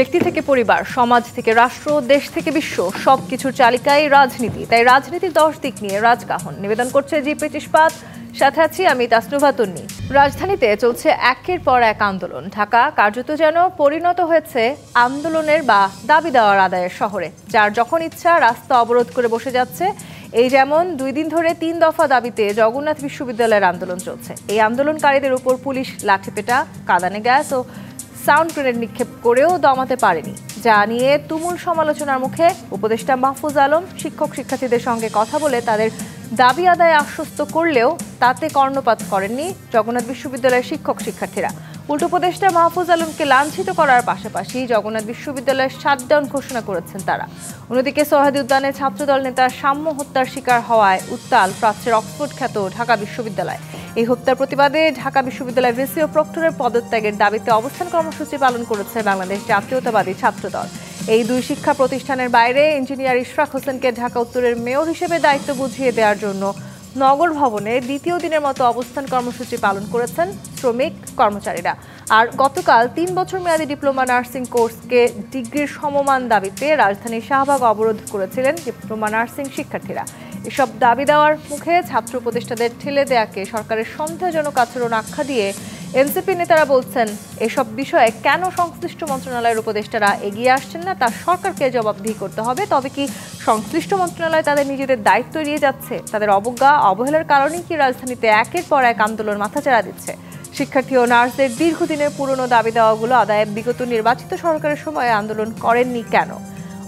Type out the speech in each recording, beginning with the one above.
ব্যক্তি থেকে পরিবার, সমাজ থেকে রাষ্ট্র, দেশ থেকে বিশ্ব সবকিছুর চালিকাই রাজনীতি। তাই রাজনীতির 10 দিক নিয়ে রাজকাহন নিবেদন করছে জি25 ইস্পাত। সাথে আছি আমি তাসনুভা তন্নি। রাজধানীতে চলছে একের পর এক আন্দোলন। ঢাকা কার্যত যেন পরিণত হয়েছে আন্দোলনের বা দাবি দেওয়ার আদায়ের শহরে, যার যখন ইচ্ছা রাস্তা অবরোধ করে বসে যাচ্ছে। এই যেমন 2 দিন ধরে 3 দফা দাবিতে জগন্নাথ বিশ্ববিদ্যালয়ের আন্দোলন চলছে। এই আন্দোলনকারীদের উপর পুলিশ লাঠিপেটা, কাঁদানে গ্যাস ও সাউন্ড গ্রেনেড নিক্ষেপ করেও দমাতে পারেনি, যা নিয়ে তুমুল সমালোচনার মুখে উপদেষ্টা মাহফুজ আলম শিক্ষক শিক্ষার্থীদের সঙ্গে কথা বলে তাদের দাবি আদায়ে আশ্বস্ত করলেও তাতে কর্ণপাত করেননি জগন্নাথ বিশ্ববিদ্যালয়ের শিক্ষক শিক্ষার্থীরা। উল্টো উপদেষ্টা মাহফুজ আলমকে লাঞ্ছিত করার পাশাপাশি জগন্নাথ বিশ্ববিদ্যালয়ের শাটডাউন ঘোষণা করেছেন তারা। অন্যদিকে সোহাদি উদ্যানে ছাত্রদল নেতার সাম্য হত্যার শিকার হওয়ায় উত্তাল প্রাচ্যের অক্সফোর্ড খ্যাত ঢাকা বিশ্ববিদ্যালয়। এই হত্যার প্রতিবাদে ঢাকা বিশ্ববিদ্যালয় ভিসি ও প্রক্টরের পদত্যাগের দাবিতে অবস্থান কর্মসূচি পালন করেছে বাংলাদেশ জাতীয়তাবাদী ছাত্রদল। এই 2 শিক্ষা প্রতিষ্ঠানের বাইরে ইঞ্জিনিয়ার ইশরাক হোসেনকে ঢাকা উত্তরের মেয়র হিসেবে দায়িত্ব বুঝিয়ে দেওয়ার জন্য নগর ভবনে দ্বিতীয় দিনের মতো অবস্থান কর্মসূচি পালন করেছেন শ্রমিক কর্মচারীরা। আর গতকাল 3 বছর মেয়াদী ডিপ্লোমা নার্সিং কোর্সকে ডিগ্রির সমমান দাবিতে রাজধানীর শাহবাগ অবরোধ করেছিলেন ডিপ্লোমা নার্সিং শিক্ষার্থীরা। এসব দাবি দেওয়ার মুখে ছাত্র উপদেষ্টাদের ঠেলে দেয়াকে সরকারের সন্দেহজনক আচরণ আখ্যা দিয়ে এনসিপি নেতারা বলছেন, এসব বিষয়ে কেন সংশ্লিষ্ট মন্ত্রণালয়ের উপদেষ্টারা এগিয়ে আসছেন না তা সরকারকে জবাবদিহি করতে হবে। তবে কি সংশ্লিষ্ট মন্ত্রণালয় তাদের নিজেদের দায়িত্ব এড়িয়ে যাচ্ছে? তাদের অবজ্ঞা অবহেলার কারণেই কি রাজধানীতে একের পর এক আন্দোলন মাথাচাড়া দিচ্ছে? শিক্ষার্থী ও নার্সদের দীর্ঘদিনের পুরনো দাবি দেওয়াগুলো আদায়ে বিগত নির্বাচিত সরকারের সময় আন্দোলন করেননি কেন?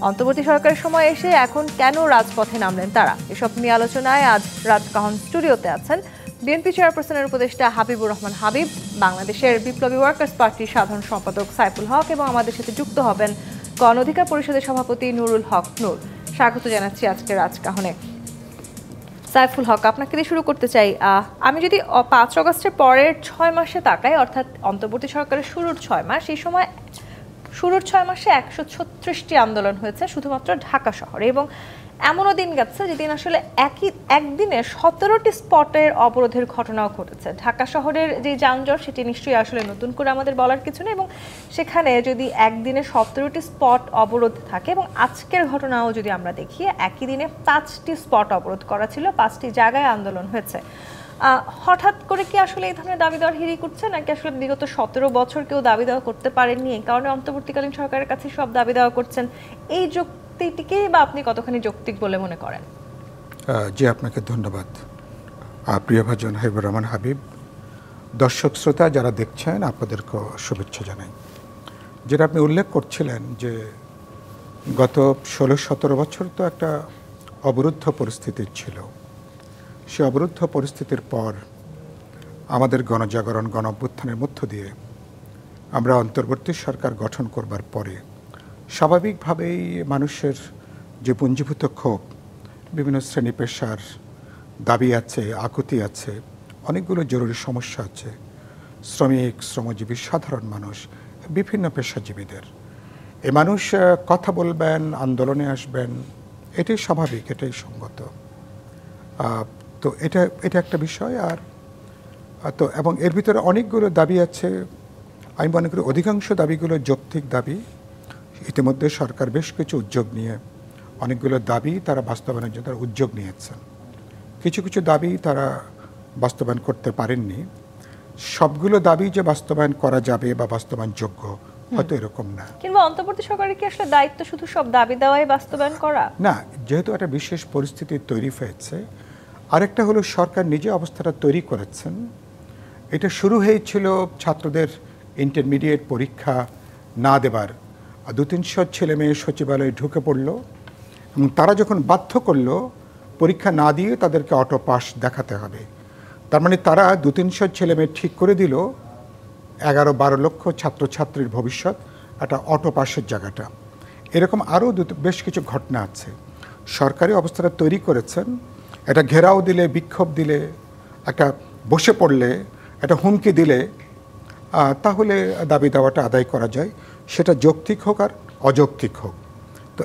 অন্তর্বর্তী সরকারের সময় এসে এখন কেন রাজপথে নামলেন তারা? এসব নিয়ে আলোচনায় আজ রাজকাহন স্টুডিওতে আছেন বিএনপি চেয়ারপারসনের উপদেষ্টা হাবিবুর রহমান হাবিব, বাংলাদেশের বিপ্লবী ওয়ার্কার্স পার্টির সাধারণ সম্পাদক সাইফুল হক এবং আমাদের সাথে যুক্ত হবেন গণ অধিকার পরিষদের সভাপতি নুরুল হক নূর। স্বাগত জানাচ্ছি আজকে রাজকাহনে। সাইফুল হক, আপনাকে দিয়ে শুরু করতে চাই। আমি যদি 5 আগস্টের পরের 6 মাসে তাকাই, অর্থাৎ অন্তর্বর্তী সরকারের শুরুর 6 মাস, এই সময় শুরুর 6 মাসে 136টি আন্দোলন হয়েছে শুধুমাত্র ঢাকা শহরে, এবং এমনও দিন গেছে যেদিন আসলে একদিনে 17টি স্পটের অবরোধের ঘটনাও ঘটেছে। ঢাকা শহরের যে যানজট সেটি নিশ্চয়ই আসলে নতুন করে আমাদের বলার কিছু নেই, এবং সেখানে যদি একদিনে 17টি স্পট অবরোধ থাকে এবং আজকের ঘটনাও যদি আমরা দেখি, একই দিনে 5টি স্পট অবরোধ করা ছিল, 5টি জায়গায় আন্দোলন হয়েছে। হঠাৎ করে কি আসলে এই ধরনের দাবি দেওয়ার হিড়িক উঠছে, নাকি আসলে বিগত 17 বছর কেউ দাবি দেওয়া করতে পারেননি, এই কারণে অন্তর্বর্তীকালীন সরকারের কাছে সব দাবি দেওয়া করছেন? এই যুক্তিটিকে বা আপনি কতখানি যৌক্তিক বলে মনে করেন? জি, আপনাকে ধন্যবাদ। প্রিয় ভাজন হাবিবুর রহমান হাবিব, দর্শক শ্রোতা যারা দেখছেন আপনাদেরকে শুভেচ্ছা জানাই। যেটা আপনি উল্লেখ করছিলেন যে গত 16-17 বছর তো একটা অবরুদ্ধ পরিস্থিতি ছিল। সে অবরুদ্ধ পরিস্থিতির পর আমাদের গণজাগরণ, গণ অভ্যুত্থানের মধ্য দিয়ে আমরা অন্তর্বর্তী সরকার গঠন করবার পরে স্বাভাবিকভাবেই মানুষের যে পুঞ্জীভূত ক্ষোভ, বিভিন্ন শ্রেণী পেশার দাবি আছে, আকুতি আছে, অনেকগুলো জরুরি সমস্যা আছে, শ্রমিক, শ্রমজীবী, সাধারণ মানুষ, বিভিন্ন পেশাজীবীদের এই মানুষ কথা বলবেন, আন্দোলনে আসবেন, এটাই স্বাভাবিক, এটাই সঙ্গত। তো এটা একটা বিষয়। আর তো এবং এর ভিতরে অনেকগুলো দাবি আছে। আমি মনে করি অধিকাংশ দাবিগুলো যৌক্তিক দাবি। ইতিমধ্যে সরকার বেশ কিছু উদ্যোগ নিয়ে অনেকগুলো দাবি তারা বাস্তবায়নের জন্য তারা উদ্যোগ নিয়েছেন। কিছু কিছু দাবি তারা বাস্তবায়ন করতে পারেননি। সবগুলো দাবি যে বাস্তবায়ন করা যাবে বা বাস্তবায়নযোগ্য হয়তো এরকম না। কিংবা অন্তর্বর্তী সরকারের কি আসলে দায়িত্ব শুধু সব দাবি দেওয়াই বাস্তবায়ন করা? না, যেহেতু একটা বিশেষ পরিস্থিতি তৈরি হয়েছে। আরেকটা হলো সরকার নিজে অবস্থাটা তৈরি করেছেন। এটা শুরু হয়েছিল ছাত্রদের ইন্টারমিডিয়েট পরীক্ষা না দেবার। 200-300 ছেলে মেয়ে সচিবালয়ে ঢুকে পড়ল এবং তারা যখন বাধ্য করলো পরীক্ষা না দিয়ে তাদেরকে অটো পাস দেখাতে হবে, তার মানে তারা 200-300 ছেলে মেয়ে ঠিক করে দিল 11-12 লক্ষ ছাত্রছাত্রীর ভবিষ্যৎ একটা অটো পাসের জায়গাটা। এরকম আরও বেশ কিছু ঘটনা আছে। সরকারি অবস্থাটা তৈরি করেছেন, এটা ঘেরাও দিলে, বিক্ষোভ দিলে, একটা বসে পড়লে, একটা হুমকি দিলে তাহলে দাবি দাওয়াটা আদায় করা যায়, সেটা যৌক্তিক হোক আর অযৌক্তিক হোক। তো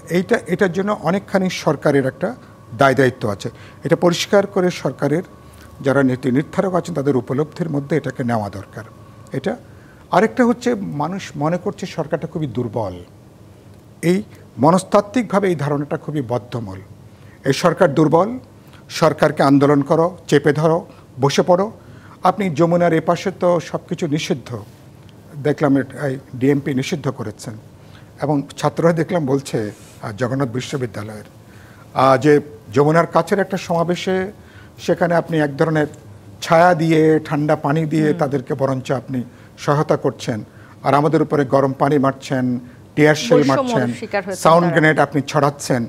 এটার জন্য অনেকখানি সরকারের একটা দায়িত্ব আছে। এটা পরিষ্কার করে সরকারের যারা নীতি নির্ধারক আছেন তাদের উপলব্ধির মধ্যে এটাকে নেওয়া দরকার। এটা আরেকটা হচ্ছে মানুষ মনে করছে সরকারটা খুবই দুর্বল। এই মনস্তাত্ত্বিকভাবে এই ধারণাটা খুবই বদ্ধমূল। এই সরকার দুর্বল, সরকারকে আন্দোলন করো, চেপে ধরো, বসে পড়ো। আপনি যমুনার এপাশে তো সব কিছু নিষিদ্ধ, দেখলাম ডিএমপি নিষিদ্ধ করেছেন, এবং ছাত্ররা দেখলাম বলছে জগন্নাথ বিশ্ববিদ্যালয়ের যে যমুনার কাছের একটা সমাবেশে সেখানে আপনি এক ধরনের ছায়া দিয়ে ঠান্ডা পানি দিয়ে তাদেরকে বরঞ্চ আপনি সহায়তা করছেন, আর আমাদের উপরে গরম পানি মারছেন, টিয়ার শেল মারছেন, সাউন্ড গ্রেনেড আপনি ছড়াচ্ছেন,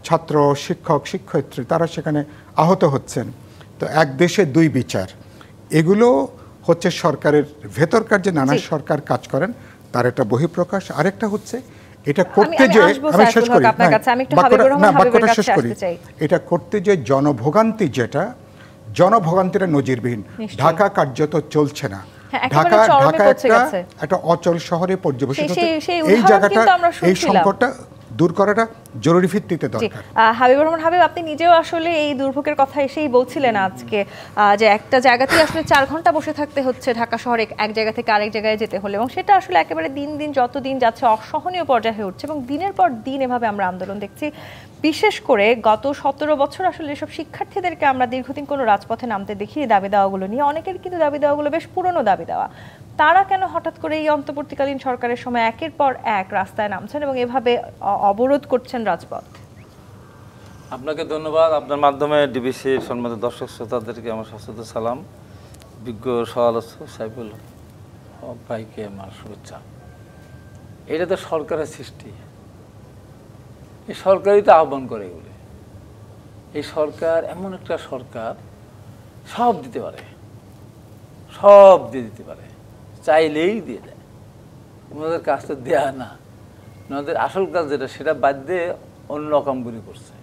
ছাত্র, শিক্ষক, শিক্ষয়িত্রী তারা সেখানে আহত হচ্ছেন। তো এক দেশে দুই বিচার, এগুলো হচ্ছে সরকারের ভেতরকার যে নানা সরকার কাজ করেন তার একটা বহিঃপ্রকাশ। আরেকটা হচ্ছে এটা করতে যে, আমি শেষ করি, বাক্যটা শেষ করি, এটা করতে যে জনভোগান্তি, যেটা জনভোগান্তিটা নজিরবিহীন। ঢাকা কার্যত চলছে না। ঢাকা একটা অচল শহরে পর্যবেসিত, এই জায়গাটা, এই সংকটটা দূর করাটা জরুরি ভিত্তিতে দরকার। হাবিবুর রহমান হাবিব, আপনি নিজেও আসলে এই দুর্ভোগের কথা এসেই বলছিলেন আজকে, যে একটা জায়গাতেই আসলে 4 ঘন্টা বসে থাকতে হচ্ছে ঢাকা শহরে, এক জায়গা থেকে আরেক জায়গায় যেতে হলে, এবং সেটা আসলে একেবারে দিন দিন যত দিন যাচ্ছে অসহনীয় পর্যায়ে হয়ে উঠছে, এবং দিনের পর দিন এভাবে আমরা আন্দোলন দেখছি। বিশেষ করে গত 17 বছর আসলে এসব শিক্ষার্থীদেরকে আমরা দীর্ঘদিন কোনো রাজপথে নামতে দেখি দাবি দেওয়াগুলো নিয়ে। অনেকের কিন্তু দাবি দেওয়াগুলো বেশ পুরনো দাবি দেওয়া। তারা কেন হঠাৎ করে এই অন্তর্বর্তীকালীন সরকারের সময় একের পর এক রাস্তায় নামছেন এবং এভাবে অবরোধ করছেন রাজপথ? আপনাকে ধন্যবাদ। আপনার মাধ্যমে ডিবিসির সম্মানিত দর্শক শ্রোতাদেরকে আমার সশ্রদ্ধ সালাম। বিজ্ঞ সহ-আলোচক সাইফুল ভাইকে আমার শুভেচ্ছা। এটা তো সরকারের সৃষ্টি, এই সরকারই তো আহ্বান করে এগুলি। এই সরকার এমন একটা সরকার, সব দিতে পারে, সব দিয়ে দিতে পারে, চাইলেই দিয়ে দেয়। ওনাদের কাজ তো দেয়া না, ওনাদের আসল কাজ যেটা সেটা বাদ দিয়ে অন্য রকমগুলি করছে।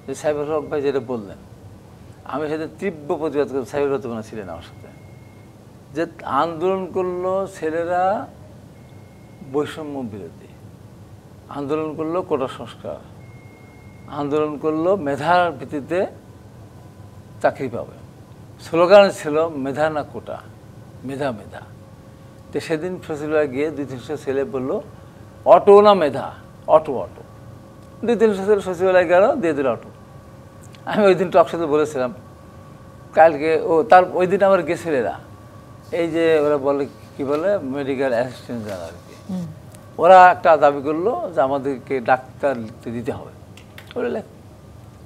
যে সাইফুল হক ভাই যেটা বললেন, আমি সেটা তীব্র প্রতিবাদ করি। সাইফুল হক তোমরা ছিলেন আমার সাথে, যে আন্দোলন করলো ছেলেরা বৈষম্য বিরোধী, আন্দোলন করলো কোটা সংস্কার, আন্দোলন করলো মেধার ভিত্তিতে চাকরি পাবে। স্লোগান ছিল মেধা না কোটা, মেধা মেধা। তো সেদিন সচিবালয়ে গিয়ে 200-300 ছেলে বললো অটো না মেধা, অটো অটো। 200-300 ছেলে সচিবালয়ে গেল, দিয়ে দিল অটো। আমি ওই দিন টকশোতে বলেছিলাম, কালকে তার ওই দিন আমার ছেলেরা এই যে ওরা বলে কি বলে মেডিকেল অ্যাসিস্ট্যান্ট যারা আর কি, ওরা একটা দাবি করলো যে আমাদেরকে ডাক্তার লিখতে দিতে হবে। বলে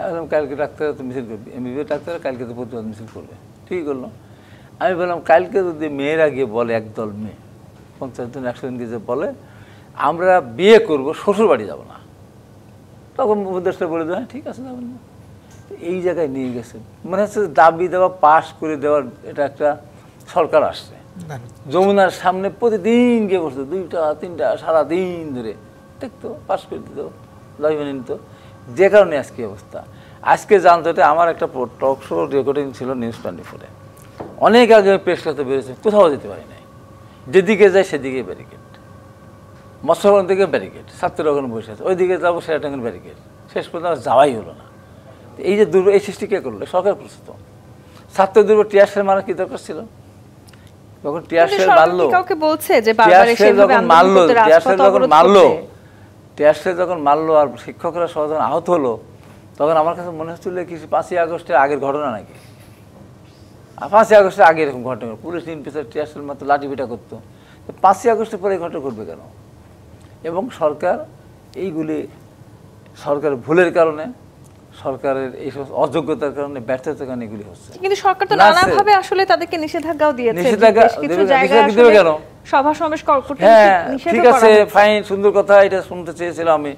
একদম কালকে ডাক্তার তো মিছিল করবে, এমবিবিএস ডাক্তার কালকে তো প্রতিবাদ মিছিল করবে। ঠিক করলো। আমি বললাম কালকে যদি মেয়েরা গিয়ে বলে, একদল মেয়ে 50 জন 100 জন গিয়ে বলে আমরা বিয়ে করব, শ্বশুর বাড়ি যাবো না, তখন উপদেশটা বলে দেয় ঠিক আছে যাবেন না। এই জায়গায় নিয়ে গেছে, মনে হচ্ছে দাবি দেওয়া পাশ করে দেওয়ার এটা একটা সরকার আসছে। যমুনার সামনে প্রতিদিন গিয়ে বসতো, 2টা 3টা সারাদিন ধরে দেখতো, পাশ করে দিত, 10 মিনিট নিত। যে কারণে আজকে অবস্থা। আজকে জানতে হতে আমার একটা টক শো রেকর্ডিং ছিল নিউজ 24-এ, অনেক আগে প্রেস ক্লাবে বেরোছে, কোথাও যেতে পারি নাই, যেদিকে যায় সেদিকে ব্যারিকেড, মৎস্যভবন থেকে ব্যারিকেড, ছাত্ররা ওখানে বসে আছে, ওইদিকে যাবো সেরাটাঙ্গের ব্যারিকেড, শেষ পর্যন্ত যাওয়াই হলো না। এই যে দুর্বল, এই সৃষ্টি কে করলো? সরকার প্রস্তুত। ছাত্র দুর্বল টিয়ার শেল মারা কি দরকার ছিল? যখন টিয়ার শেল মারলো, টিয়ার শেল যখন মারলো আর শিক্ষকরা সহ যখন আহত হলো, তখন আমার কাছে মনে হচ্ছিল কি 5ই আগস্টের আগের ঘটনা নাকি। 5ই আগস্টের আগে এরকম ঘটনা, পুলিশ ইনফিসার টিয়ার শেল মারতো, লাঠিপিটা করতো। 5ই আগস্টের পরে এই ঘটনা ঘটবে কেন? এবং সরকার এইগুলি সরকারের ভুলের কারণে, সরকারের এই সব অযোগ্যতার কারণে, ব্যর্থতার কারণে এগুলি হচ্ছে। কিন্তু সরকার তো নানাভাবে আসলে তাদেরকে নিষেধাজ্ঞাও দিয়েছে, কিছু জায়গায় আসলে সভা সমাবেশ করতে নিষেধ করা। ঠিক আছে, ফাইন, সুন্দর কথা, এটা শুনতে চেয়েছিলাম আমি।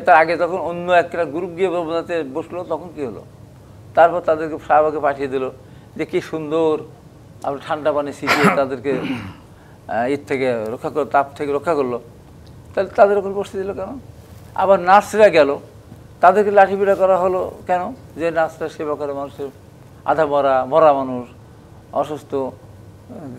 তার আগে তখন অন্য একটা গ্রুপ গিয়ে বোঝাতে বসলো, তখন কি হলো? তারপর তাদেরকে শাহবাগে পাঠিয়ে দিল যে কি সুন্দর, আবার ঠান্ডা পানি ছিটিয়ে তাদেরকে এর থেকে রক্ষা করলো, তাপ থেকে রক্ষা করলো। তাহলে তাদের উপর বসতে দিল কেন? আবার নার্সরা গেল, তাদেরকে লাঠিপিটা করা হলো কেন? যে নার্সরা সেবা করে মানুষের, আধা মরা মরা মানুষ, অসুস্থ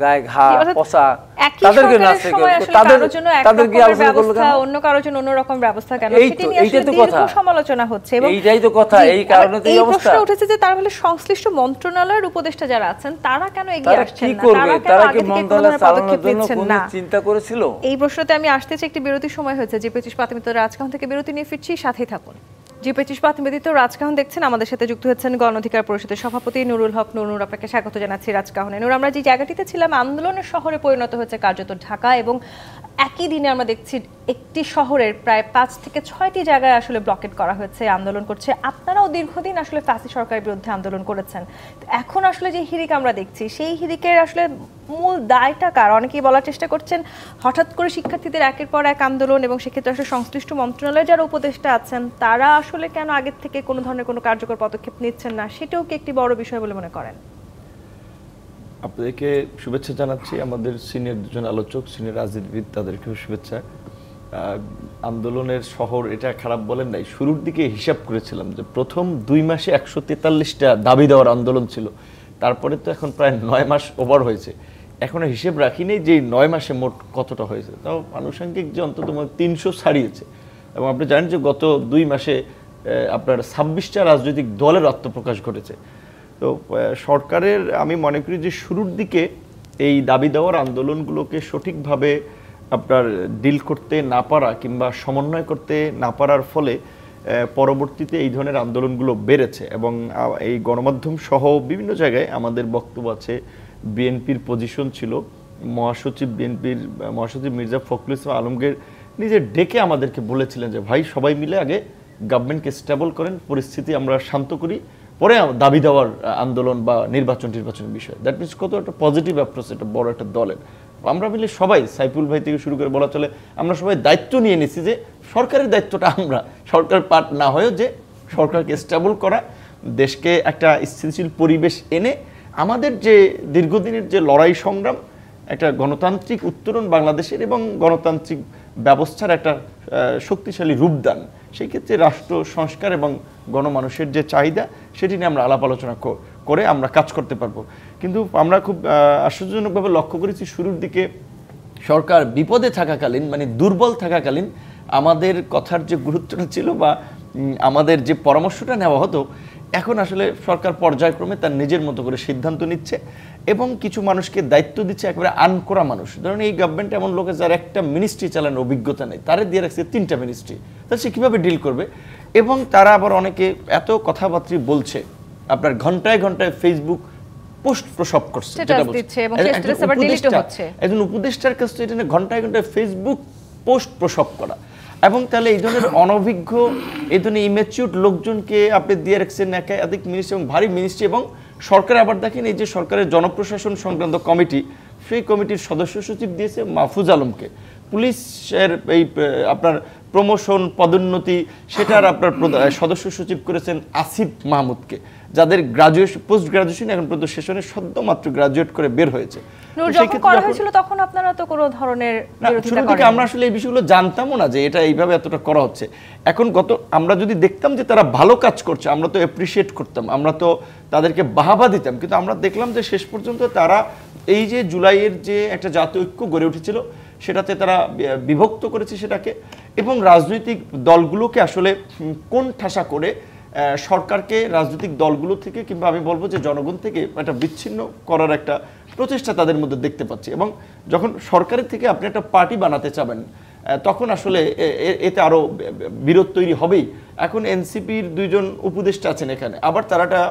গায়ে ঘা পচা একই তাদেরকে সরকারের নাচতে সময় আসলে তাদের কারোর জন্য এক তাদেরকে রকমের আলোচনা করলো ব্যবস্থা, কেন? অন্য কারোর জন্য অন্য রকম ব্যবস্থা কেন, এই সেটি তো, নিয়ে আসলে এইটাই তো দীর্ঘ কথা। সমালোচনা হচ্ছে। এবং এইটাই তো কথা, জি, এই কারণে তো এই এই অবস্থা। প্রশ্ন উঠেছে যে তারা হলে সংশ্লিষ্ট মন্ত্রণালয়ের উপদেষ্টা যারা আছেন তারা কেন এগিয়ে তারা আসছেন কি না, করবে? তারা কেন তারা আগে কি থেকে কোনো মন্ত্রণালয় ধরনের চালানোর পদক্ষেপ জন্য নিচ্ছেন কোনো না? চিন্তা করেছিল? এই প্রশ্নতে আমি আসতেছি, একটি বিরতির সময় হয়েছে। জি25 প্রাথমিক রাজকাহন থেকে বিরতি নিয়ে ফিরছি, সাথেই থাকুন। জি25 প্রাথমিক রাজকাহন দেখছেন, আমাদের সাথে যুক্ত হচ্ছেন গণ অধিকার পরিষদের সভাপতি নুরুল হক। নুর, আপনাকে স্বাগত জানাচ্ছি রাজকাহনে। নুর, আমরা যে জায়গাটিতে ছিলাম আন্দোলনের শহরে পরিণত হয়েছে কার্যত ঢাকা, এবং একই দিনে আমরা দেখছি একটি শহরের প্রায় 5 থেকে 6টি জায়গায় আসলে ব্লকেট করা হয়েছে, আন্দোলন করছে। আপনারাও দীর্ঘদিন আসলে ফ্যাসি সরকারের বিরুদ্ধে আন্দোলন করেছেন। এখন আসলে যে হিড়িক আমরা দেখছি, সেই হিড়িকের আসলে মূল দায়টা কার? অনেকেই বলার চেষ্টা করছেন হঠাৎ করে শিক্ষার্থীদের একের পর এক আন্দোলন, এবং সেক্ষেত্রে আসলে সংশ্লিষ্ট মন্ত্রণালয়ে যারা উপদেষ্টা আছেন তারা আসলে কেন আগের থেকে কোনো ধরনের কোনো কার্যকর পদক্ষেপ নিচ্ছেন না, সেটাও কি একটি বড় বিষয় বলে মনে করেন? আপনাদেরকে শুভেচ্ছা জানাচ্ছি, আমাদের সিনিয়র দুজন আলোচক, সিনিয়র রাজনীতিবিদ, তাদেরকেও শুভেচ্ছা। আন্দোলনের শহর এটা খারাপ বলেন নাই। শুরুর দিকে হিসাব করেছিলাম যে প্রথম 2 মাসে 143টা দাবি দেওয়ার আন্দোলন ছিল, তারপরে তো এখন প্রায় 9 মাস ওভার হয়েছে। এখনো হিসেব রাখিনি যে 9 মাসে মোট কতটা হয়েছে, তাও আনুষঙ্গিক যে অন্তত 300 ছাড়িয়েছে। এবং আপনি জানেন যে গত 2 মাসে আপনার 26টা রাজনৈতিক দলের আত্মপ্রকাশ ঘটেছে। তো সরকারের আমি মনে করি যে শুরুর দিকে এই দাবি দেওয়ার আন্দোলনগুলোকে সঠিকভাবে আপনার ডিল করতে না পারা কিংবা সমন্বয় করতে না পারার ফলে পরবর্তীতে এই ধরনের আন্দোলনগুলো বেড়েছে। এবং এই গণমাধ্যম সহ বিভিন্ন জায়গায় আমাদের বক্তব্য আছে। বিএনপির পজিশন ছিল, বিএনপির মহাসচিব মির্জা ফখরুল ইসলাম আলমগীর নিজে ডেকে আমাদেরকে বলেছিলেন যে ভাই সবাই মিলে আগে গভর্নমেন্টকে স্টেবল করেন, পরিস্থিতি আমরা শান্ত করি, পরে দাবি দেওয়ার আন্দোলন বা নির্বাচনের বিষয়। দ্যাট মিনস কত একটা পজিটিভ অ্যাপ্রোচ এটা বড় একটা দলের। আমরা মিলে সবাই, সাইফুল ভাই থেকে শুরু করে বলা চলে, আমরা সবাই দায়িত্ব নিয়ে নিছি যে সরকারের দায়িত্বটা আমরা, সরকার পার্ট না হয়েও যে সরকারকে স্টেবল করা, দেশকে একটা স্থিতিশীল পরিবেশ এনে আমাদের যে দীর্ঘদিনের যে লড়াই সংগ্রাম, একটা গণতান্ত্রিক উত্তরণ বাংলাদেশের এবং গণতান্ত্রিক ব্যবস্থার একটা শক্তিশালী রূপদান, সেই ক্ষেত্রে রাষ্ট্র সংস্কার এবং গণমানুষের যে চাহিদা সেটি নিয়ে আমরা আলাপ আলোচনা করে আমরা কাজ করতে পারবো। কিন্তু আমরা খুব আশ্চর্যজনকভাবে লক্ষ্য করেছি শুরুর দিকে সরকার বিপদে থাকাকালীন, মানে দুর্বল থাকাকালীন আমাদের কথার যে গুরুত্বটা ছিল বা আমাদের যে পরামর্শটা নেওয়া হতো, এখন আসলে সরকার পর্যায়ক্রমে তার নিজের মতো করে সিদ্ধান্ত নিচ্ছে এবং কিছু মানুষকে দায়িত্ব দিচ্ছে, একেবারে আনকরা মানুষ। ধরুন এই গভর্নমেন্ট এমন লোকের যার একটা মিনিস্ট্রি চালানোর অভিজ্ঞতা নেই, তারে দিয়ে রাখছে 3টা মিনিস্ট্রি, তাহলে সে কীভাবে ডিল করবে? এবং তারা আবার অনেকে এত কথাবার্তা বলছে, আপনার ঘন্টায় ঘন্টায় ফেসবুক পোস্ট প্রসব করছে, একজন উপদেষ্টার কাছ থেকে এটা ঘন্টায় ঘন্টায় ফেসবুক পোস্ট প্রসব করা। এবং তাহলে এই ধরনের অনভিজ্ঞ, এই ধরনের ইম্যাচিউর লোকজনকে আপনি দিয়ে রাখছেন একাধিক মিনিস্ট্রি এবং ভারী মিনিস্ট্রি। এবং সরকার আবার দেখেন এই যে সরকারের জনপ্রশাসন সংক্রান্ত কমিটি, সেই কমিটির সদস্য সচিব দিয়েছে মাহফুজ আলমকে, পুলিশের এই আপনার প্রমোশন পদোন্নতি সেটার আপনার সদস্য সচিব করেছেন আসিফ মাহমুদকে, যাদের গ্রাজুয়েশন পোস্ট গ্রাজুয়েশন এখন পর্যন্ত সেশনে সদ্যমাত্র গ্রাজুয়েট করে বের হয়েছে। তখন আপনারা তো কোনো ধরনের শুরু থেকে আমরা আসলে এই বিষয়গুলো জানতামও না যে এটা এইভাবে এতটা করা হচ্ছে। এখন আমরা যদি দেখতাম যে তারা ভালো কাজ করছে, আমরা তো অ্যাপ্রিসিয়েট করতাম, আমরা তো তাদেরকে বাহাবা দিতাম। কিন্তু আমরা দেখলাম যে শেষ পর্যন্ত তারা এই যে জুলাইয়ের যে একটা জাতীয় ঐক্য গড়ে উঠেছিল সেটাতে তারা বিভক্ত করেছে সেটাকে, এবং রাজনৈতিক দলগুলোকে আসলে কোন ঠাসা করে সরকারকে রাজনৈতিক দলগুলো থেকে কিংবা আমি বলবো যে জনগণ থেকে একটা বিচ্ছিন্ন করার একটা প্রচেষ্টা তাদের মধ্যে দেখতে পাচ্ছি। এবং যখন সরকারের থেকে আপনি একটা পার্টি বানাতে চাবেন তখন আসলে এতে আরও বিরোধ তৈরি হবেই। এখন এনসিপির 2জন উপদেষ্টা আছেন এখানে, আবার তারা একটা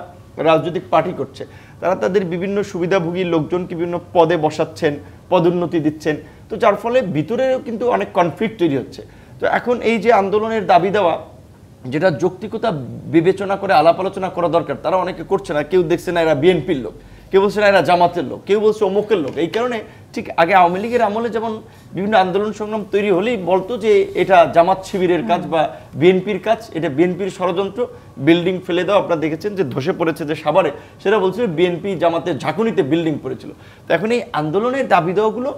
রাজনৈতিক পার্টি করছে, তারা তাদের বিভিন্ন সুবিধাভোগী লোকজনকে বিভিন্ন পদে বসাচ্ছেন, পদোন্নতি দিচ্ছেন, তো যার ফলে ভিতরেও কিন্তু অনেক কনফ্লিক্ট তৈরি হচ্ছে। তো এখন এই যে আন্দোলনের দাবি দেওয়া, যেটা যৌক্তিকতা বিবেচনা করে আলাপ আলোচনা করা দরকার, তারা অনেকে করছে না। কেউ দেখছে না এরা বিএনপির লোক, কেউ বলছে না এরা জামাতের লোক, কেউ বলছে অমুকের লোক। এই কারণে ঠিক আগে আওয়ামী লীগের আমলে যেমন বিভিন্ন আন্দোলন সংগ্রাম তৈরি হলেই বলতো যে এটা জামাত শিবিরের কাজ বা বিএনপির কাজ, এটা বিএনপির ষড়যন্ত্র, বিল্ডিং ফেলে দাও। আপনারা দেখেছেন যে ধসে পড়েছে যে সাভারে, সেটা বলছিল বিএনপি জামাতের ঝাঁকুনিতে বিল্ডিং পড়েছিল। তো এখন এই আন্দোলনের দাবি দেওয়াগুলো,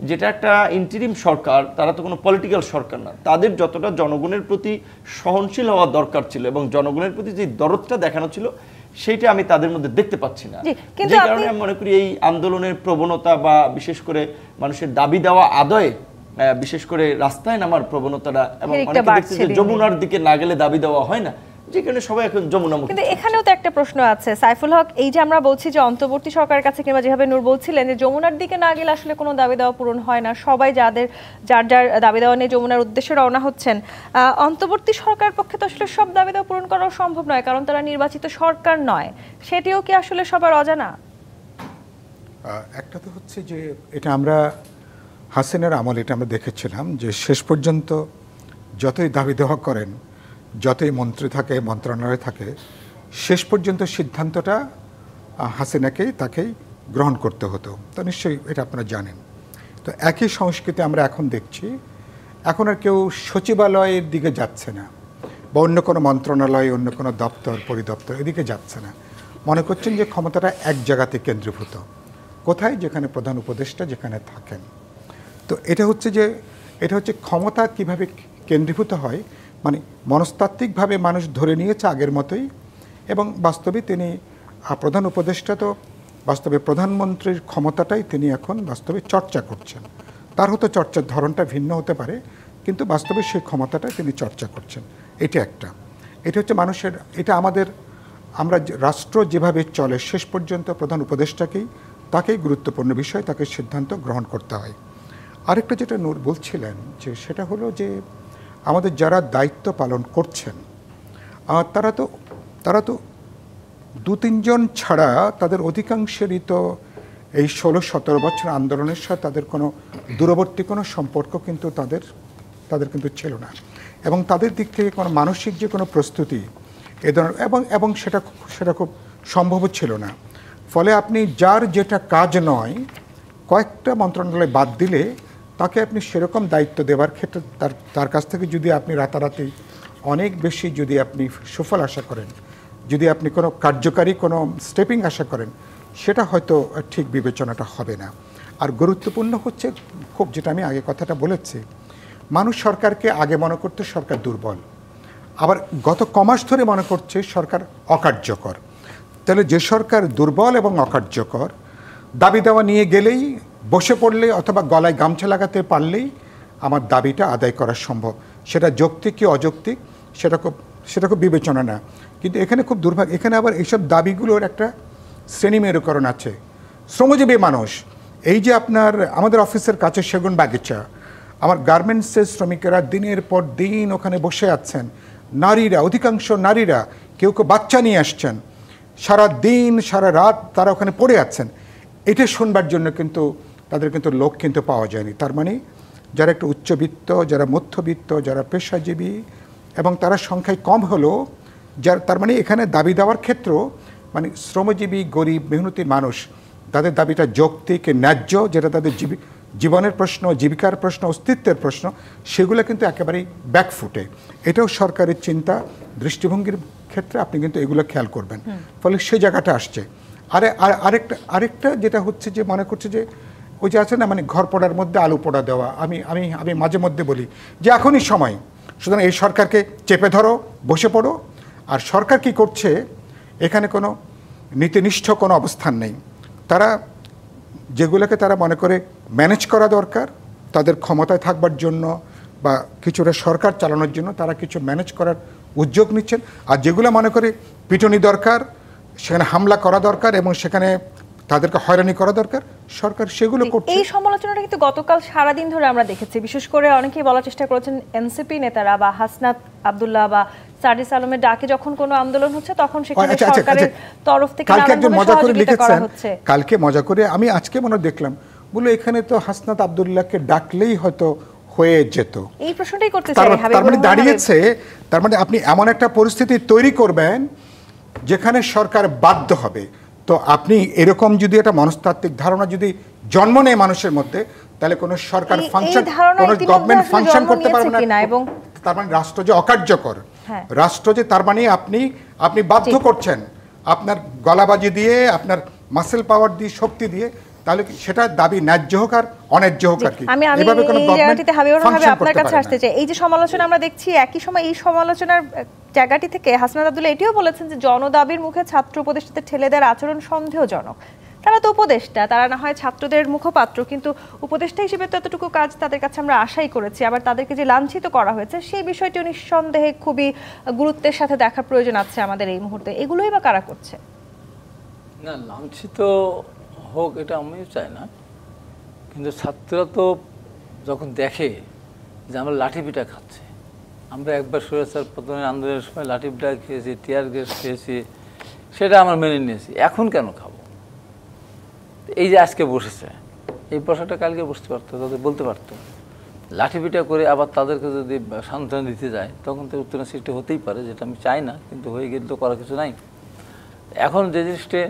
যেটা একটা ইন্টারিম সরকার, তারা তো কোনো পলিটিক্যাল সরকার না, তাদের যতটা জনগণের প্রতি সহনশীল হওয়া দরকার ছিল এবং জনগণের প্রতি যে দরদটা দেখানো ছিল, সেইটা আমি তাদের মধ্যে দেখতে পাচ্ছি না। কিন্তু যে কারণে আমি মনে করি এই আন্দোলনের প্রবণতা বা বিশেষ করে মানুষের দাবি দেওয়া আদায়ে বিশেষ করে রাস্তায় নামার প্রবণতাটা, এবং অনেকে দেখছে যে যমুনার দিকে না গেলে দাবি দেওয়া হয় না, যেখানে সবাই এখন যমুনামুখী। কিন্তু এখানেও তো একটা প্রশ্ন আছে সাইফুল হক, এই যে আমরা বলছি যে অন্তর্বর্তী সরকারের কাছে, কিংবা যেভাবে নূর বলছিলেন যে যমুনার দিকে না গেলে আসলে কোনো দাবি দেওয়া পূরণ হয় না, সবাই যার যার দাবি দেওয়া নিয়ে যমুনার উদ্দেশ্যে রওনা হচ্ছেন, অন্তর্বর্তী সরকারের পক্ষে তো আসলে সব দাবি দেওয়া পূরণ করা সম্ভব নয়, কারণ তারা নির্বাচিত সরকার নয়। সেটিও কি আসলে সবার অজানা? একটা তো হচ্ছে যে এটা আমরা হাসিনার আমল এটা আমরা দেখেছিলাম যে শেষ পর্যন্ত যতই দাবি দেওয়া করেন, যতই মন্ত্রী থাকে, মন্ত্রণালয় থাকে, শেষ পর্যন্ত সিদ্ধান্তটা তাকেই গ্রহণ করতে হতো। তো নিশ্চয়ই এটা আপনারা জানেন। তো একই সংস্কৃতি আমরা এখন দেখছি, এখন আর কেউ সচিবালয়ের দিকে যাচ্ছে না, বা অন্য কোনো মন্ত্রণালয়, অন্য কোনো দপ্তর, পরিদপ্তর এদিকে যাচ্ছে না। মনে করছেন যে ক্ষমতাটা এক জায়গাতে কেন্দ্রীভূত। কোথায়? যেখানে প্রধান উপদেষ্টা যেখানে থাকেন। তো এটা হচ্ছে ক্ষমতা কিভাবে কেন্দ্রীভূত হয়, মানে মনস্তাত্ত্বিকভাবে মানুষ ধরে নিয়েছে আগের মতোই, এবং বাস্তবে তিনি প্রধান উপদেষ্টা তো বাস্তবে প্রধানমন্ত্রীর ক্ষমতাটাই তিনি এখন বাস্তবে চর্চা করছেন। তার হয়তো চর্চার ধরনটা ভিন্ন হতে পারে, কিন্তু বাস্তবে সেই ক্ষমতাটা তিনি চর্চা করছেন। এটা হচ্ছে মানুষের, এটা আমরা রাষ্ট্র যেভাবে চলে শেষ পর্যন্ত প্রধান উপদেষ্টাকেই, তাকেই গুরুত্বপূর্ণ বিষয়, তাকে সিদ্ধান্ত গ্রহণ করতে হয়। আরেকটা যেটা নূর বলছিলেন যে সেটা হলো যে আমাদের যারা দায়িত্ব পালন করছেন তারা তো 2-3 জন ছাড়া তাদের অধিকাংশেরই তো এই 16-17 বছর আন্দোলনের সাথে তাদের কোনো দূরবর্তী কোনো সম্পর্ক কিন্তু তাদের কিন্তু ছিল না, এবং তাদের দিক থেকে কোনো মানসিক যে কোনো প্রস্তুতি এ ধরনের এবং সেটা খুব সম্ভব ছিল না। ফলে আপনি যার যেটা কাজ নয়, কয়েকটা মন্ত্রণালয় বাদ দিলে তাকে আপনি সেরকম দায়িত্ব দেওয়ার ক্ষেত্রে তার কাছ থেকে যদি আপনি রাতারাতি অনেক বেশি যদি আপনি সুফল আশা করেন, যদি আপনি কোনো কার্যকারী কোনো স্টেপিং আশা করেন, সেটা হয়তো ঠিক বিবেচনাটা হবে না। আর গুরুত্বপূর্ণ হচ্ছে খুব, যেটা আমি আগে কথাটা বলেছি, মানুষ সরকারকে আগে মনে করতে সরকার দুর্বল, আবার গত কমাস ধরে মনে করছে সরকার অকার্যকর। তাহলে যে সরকার দুর্বল এবং অকার্যকর, দাবি দেওয়া নিয়ে গেলেই, বসে পড়লে অথবা গলায় গামছা লাগাতে পারলেই আমার দাবিটা আদায় করা সম্ভব, সেটা যৌক্তিক কি অযৌক্তিক সেটা খুব বিবেচনা না। কিন্তু এখানে খুব দুর্ভাগ্য, এখানে আবার এইসব দাবিগুলোর একটা শ্রেণী মেরুকরণ আছে। শ্রমজীবী মানুষ, এই যে আমাদের অফিসের কাছে সেগুন বাগিচা, আমার গার্মেন্টসের শ্রমিকেরা দিনের পর দিন ওখানে বসে আছেন, নারীরা, অধিকাংশ নারীরা, কেউ বাচ্চা নিয়ে আসছেন, সারা দিন সারা রাত তারা ওখানে পড়ে আছেন। এটা শুনবার জন্য কিন্তু তাদের কিন্তু লোক কিন্তু পাওয়া যায়নি। তার মানে যারা একটু উচ্চবিত্ত, যারা মধ্যবিত্ত, যারা পেশাজীবী, এবং তারা সংখ্যায় কম হলেও তার মানে এখানে দাবি দেওয়ার ক্ষেত্র, মানে শ্রমজীবী গরিব মেহনতি মানুষ, তাদের দাবিটা যৌক্তিক, ন্যায্য, যেটা তাদের জীবনের প্রশ্ন, জীবিকার প্রশ্ন, অস্তিত্বের প্রশ্ন, সেগুলো কিন্তু একেবারেই ব্যাকফুটে। এটাও সরকারের চিন্তা, দৃষ্টিভঙ্গির ক্ষেত্রে আপনি কিন্তু এগুলো খেয়াল করবেন। ফলে সেই জায়গাটা আসছে। আরেকটা যেটা হচ্ছে যে মনে করছে যে ওই যে আছে না, মানে ঘর পোড়ার মধ্যে আলু পোড়া দেওয়া। আমি মাঝে মধ্যে বলি যে এখনই সময়, সুতরাং এই সরকারকে চেপে ধরো, বসে পড়ো। আর সরকার কি করছে, এখানে কোনো নীতিনিষ্ঠ কোনো অবস্থান নেই। তারা যেগুলোকে তারা মনে করে ম্যানেজ করা দরকার তাদের ক্ষমতায় থাকবার জন্য বা কিছুটা সরকার চালানোর জন্য, তারা কিছু ম্যানেজ করার উদ্যোগ নিচ্ছেন। আর যেগুলো মনে করে পিটুনি দরকার, সেখানে হামলা করা দরকার এবং সেখানে তাদেরকে হয়রানি করা দরকার, সরকার সেগুলো করছে। এই সমালোচনাটা কিন্তু গতকাল সারাদিন ধরে আমরা দেখেছি। বিশেষ করে অনেকেই বলার চেষ্টা করেছেন এনসিপি নেতারা বা হাসনাত আব্দুল্লাহ বা সার্জিস আলমের ডাকে যখন কোনো আন্দোলন হচ্ছে তখন সেখানে সরকারের তরফ থেকে কালকে মজা করে আমি আজকে মনে দেখলাম, বলে এখানে তো হাসনাত আব্দুল্লাহকে ডাকলেই হয়তো হয়ে যেত। এই প্রশ্নটাই করতে চাই। তার মানে দাঁড়িয়েছে, তার মানে আপনি এমন একটা পরিস্থিতি তৈরি করবেন যেখানে সরকার বাধ্য হবে। তো আপনি এরকম যদি একটা মনস্তাত্ত্বিক ধারণা যদি জন্ম নেয় মানুষের মধ্যে, তাহলে কোনো সরকার ফাংশন, কোনো গভর্নমেন্ট ফাংশন করতে পারবে না। এবং তার মানে রাষ্ট্র যে অকার্যকর, রাষ্ট্র যে তার মানে আপনি বাধ্য করছেন আপনার গলাবাজি দিয়ে, আপনার মাসেল পাওয়ার দিয়ে, শক্তি দিয়ে তাহলে কি সেটা দাবি ন্যায্য হোক আর অন্যায্য হোক আর কি আমি এভাবে কোনো এই গভর্নমেন্ট জায়গাটিতে হাবিবুর রহমান ফাংশন আপনার করতে কাছে পারে আসতে না। চাই। এই যে সমালোচনা আমরা দেখছি, একই সময় এই সমালোচনার জায়গাটি থেকে হাসনাত আব্দুল্লাহ এটিও বলেছেন যে জনদাবির মুখে ছাত্র উপদেষ্টাদের ঠেলে দেওয়ার আচরণ সন্দেহজনক। তারা তো উপদেষ্টা, তারা না হয় ছাত্রদের মুখপাত্র, কিন্তু উপদেষ্টা হিসেবে তো এতটুকু কাজ তাদের কাছে আমরা আশাই করেছি। আবার তাদেরকে যে লাঞ্ছিত করা হয়েছে সেই বিষয়টিও নিঃসন্দেহে খুবই গুরুত্বের সাথে দেখার প্রয়োজন আছে আমাদের এই মুহূর্তে। এগুলোই বা কারা করছে? না, লাঞ্ছিত হোক এটা আমিও চাই না, কিন্তু ছাত্ররা তো যখন দেখে যে আমরা লাঠি পিটা খাচ্ছি, আমরা একবার স্বৈরাচার পতনের আন্দোলনের সময় লাঠি পিটা খেয়েছি, টিয়ার গ্যাস খেয়েছি, সেটা আমরা মেনে নিয়েছি, এখন কেন খাবো? এই যে আজকে বসেছে, এই বসাটা কালকে বসতে পারতো, তাদের বলতে পারতো। লাঠি পিটা করে আবার তাদেরকে যদি সান্ত্বনা দিতে যায় তখন তো উত্তেজনা সৃষ্টি হতেই পারে, যেটা আমি চাই না, কিন্তু হয়ে গেলে তো করার কিছু নাই। এখন যে জিনিসটা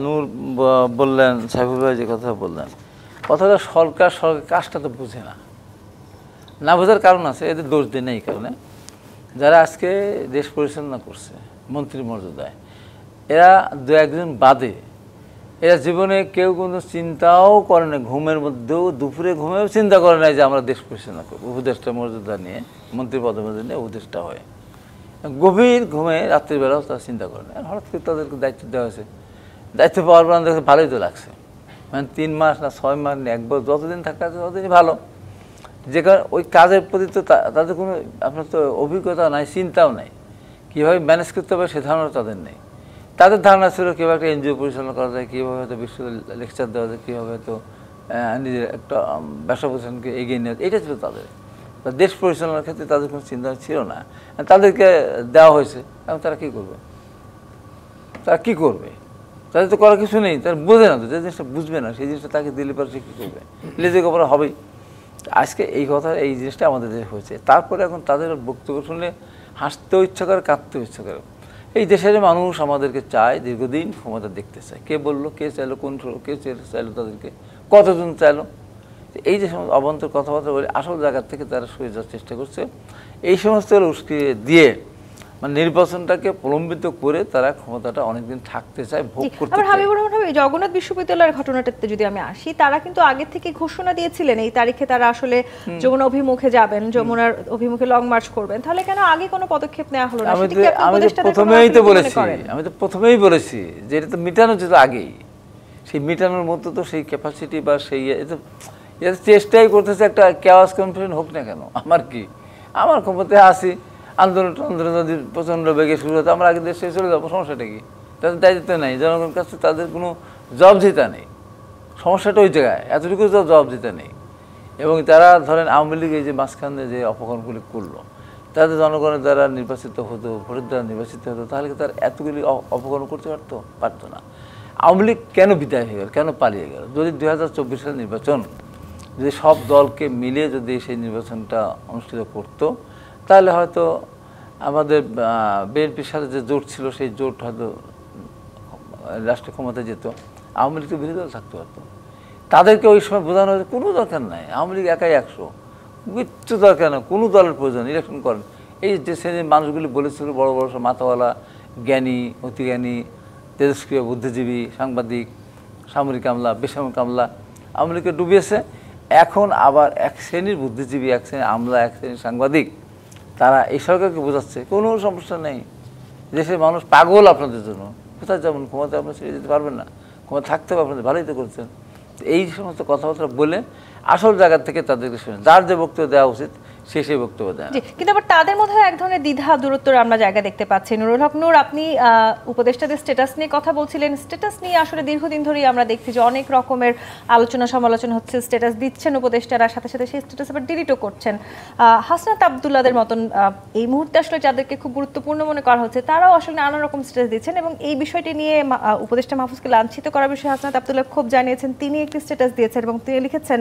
নূর বললেন, সাইফুল ভাই যে কথা বললেন, কথাটা সরকার কাজটা তো বুঝে না বোঝার কারণ আছে, এদের দোষ দেয় না। এই কারণে যারা আজকে দেশ পরিচালনা করছে মন্ত্রীর মর্যাদায়, এরা দু একজন বাদে এরা জীবনে কেউ কোনো চিন্তাও করে না, ঘুমের মধ্যেও দুপুরে ঘুমেও চিন্তা করে না যে আমরা দেশ পরিচালনা করবো, উপদেষ্টা মর্যাদা নিয়ে, মন্ত্রী পদমর্যাদা নিয়ে উপদেষ্টা হয়। গভীর ঘুমে রাত্রিবেলাও তারা চিন্তা করে না। হঠাৎ করে তাদেরকে দায়িত্ব দেওয়া হয়েছে, দায়িত্ব পাওয়ার পর আমাদের ভালোই তো লাগছে, মানে 3 মাস না 6 মাস না 1 বছর, যতদিন থাকা আছে ততদিনই ভালো। যে কারণে ওই কাজের প্রতি তো তাদের কোনো আপনার তো অভিজ্ঞতা নাই, চিন্তাও নাই, কীভাবে ম্যানেজ করতে হবে সে ধারণা তাদের নেই। তাদের ধারণা ছিল কীভাবে একটা এনজিও পরিচালনা করা যায়, কীভাবে হয়তো বিশ্ববিদ্যালয়ে লেকচার দেওয়া যায়, কীভাবে হয়তো নিজের একটা ব্যবসা প্রতিষ্ঠানকে এগিয়ে নেওয়া, এটা ছিল তাদের। দেশ পরিচালনার ক্ষেত্রে তাদের কোনো চিন্তা ছিল না, তাদেরকে দেওয়া হয়েছে। এখন তারা কী করবে? তাদের তো করার কিছু নেই, তারা বোঝে না তো, যে জিনিসটা বুঝবে না সেই জিনিসটা তাকে দিলে পরে সে কী করবে? লেজে গোপরা হবেই। আজকে এই কথা, এই জিনিসটা আমাদের দেশে হয়েছে। তারপরে এখন তাদের বক্তব্য শুনলে হাসতেও ইচ্ছা করে, কাঁদতেও ইচ্ছা করে। এই দেশের মানুষ আমাদেরকে চায়, দীর্ঘদিন ক্ষমতা দেখতে চায়। কে বললো, কে চাইলো, কে চাইলো তাদেরকে, কতজন চাইলো? এই যে সমস্ত অবান্তর কথাবার্তা বলে আসল জায়গা থেকে তারা সরে যাওয়ার চেষ্টা করছে। এই সমস্ত উস্কিয়ে দিয়ে মানে নির্বাচনটাকে প্রলম্বিত করে তারা ক্ষমতাটা অনেকদিন থাকতে চায়, ভোগ করতে চায়। হাবিবুর রহমান, জগন্নাথ বিশ্ববিদ্যালয়ের ঘটনাটাতে যদি আমি আসি, তারা কিন্তু আগে থেকে ঘোষণা দিয়েছিলেন এই তারিখে তারা আসলে যমুনা অভিমুখে যাবেন, যমুনার অভিমুখে লং মার্চ করবেন। তাহলে কেন আগে কোনো পদক্ষেপ নেওয়া হলো না? আমি তো প্রথমেই বলেছি যে এটা তো মিটানো যেত আগেই, সেই মিটানোর মতো তো সেই ক্যাপাসিটি বা সেই এটা চেষ্টাই করতেছে একটা কেওয়াস কনফারেন্স হোক না কেন। আমার ক্ষমতায় আসি, আন্দোলন যদি প্রচণ্ড বেগে শুরু হতো, আমরা আগে দেশে চলে যাবো, সমস্যাটা কি? তাদের দায়িত্ব নেই, জনগণের কাছে তাদের কোনো জবাবদিহিতা নেই। সমস্যাটা ওই জায়গায়, এতটুকু জবাবদিহিতা নেই। এবং তারা ধরেন আওয়ামী লীগ এই যে মাঝখানে যে অপকর্মগুলি করলো, তাদের জনগণের দ্বারা নির্বাচিত হতো, ভোটের দ্বারা নির্বাচিত হতো, তাহলে কি তারা এতগুলি অপকর্ম করতে পারতো না? আওয়ামী লীগ কেন বিদায় হয়ে গেল, কেন পালিয়ে গেল? যদি 2024 সালের নির্বাচন যদি সব দলকে মিলে যদি সেই নির্বাচনটা অনুষ্ঠিত করতো, তাহলে হয়তো আমাদের বিএনপির সাথে যে জোট ছিল সেই জোট হয়তো রাষ্ট্রীয় ক্ষমতায় যেত, আওয়ামী লীগ তো বিরোধী দল থাকতে পারতো। তাদেরকে ওই সময় বোঝানো হয়েছে কোনো দরকার নাই, আওয়ামী লীগ একাই 100, কিচ্ছু দরকার না, কোনো দলের প্রয়োজন, ইলেকশন করেন। এই যে শ্রেণীর মানুষগুলি বলেছিল, বড় বড় সব মাথাওয়ালা, জ্ঞানী, অতিজ্ঞানী, তেজস্ক্রিয় বুদ্ধিজীবী, সাংবাদিক, সামরিক আমলা, বেসামরিক আমলা আওয়ামী লীগকে ডুবিয়েছে। এখন আবার এক শ্রেণীর বুদ্ধিজীবী, এক শ্রেণীর আমলা, এক শ্রেণীর সাংবাদিক, তারা এই সরকারকে বোঝাচ্ছে কোনো সমস্যা নেই, দেশের মানুষ পাগল আপনাদের জন্য, কোথায় যাবেন, ক্ষমতা আপনার ছেড়ে যেতে পারবেন না, ক্ষমতা থাকতে হবে আপনাদের, ভালোই তো করছেন। এই সমস্ত কথাবার্তা বলে আসল জায়গা থেকে তাদেরকে শুনে যার যে বক্তব্য দেওয়া উচিত সেই বক্তব্য দেয়। কিন্তু আবার তাদের মধ্যে এক ধরনের দ্বিধা দূরত্ব আমরা জায়গা দেখতে পাচ্ছি। নুরুল হক নূর, আপনি উপদেষ্টাদের স্ট্যাটাস নিয়ে কথা বলছিলেন। স্ট্যাটাস নিয়ে আসলে দীর্ঘদিন ধরেই আমরা দেখছি যে অনেক রকমের আলোচনা সমালোচনা হচ্ছে। স্ট্যাটাস দিচ্ছেন উপদেষ্টারা, সাথে সাথে সেই স্ট্যাটাস আবার ডিলিটও করছেন। হাসনাত আব্দুল্লাহদের মতন এই মুহূর্তে আসলে যাদেরকে খুব গুরুত্বপূর্ণ মনে করা হচ্ছে, তারাও আসলে নানা রকম স্ট্যাটাস দিচ্ছেন। এবং এই বিষয়টি নিয়ে উপদেষ্টা মাহফুজকে লাঞ্ছিত করার বিষয়ে হাসনাত আব্দুল্লাহ ক্ষোভ জানিয়েছেন। তিনি একটি স্ট্যাটাস দিয়েছেন এবং তিনি লিখেছেন,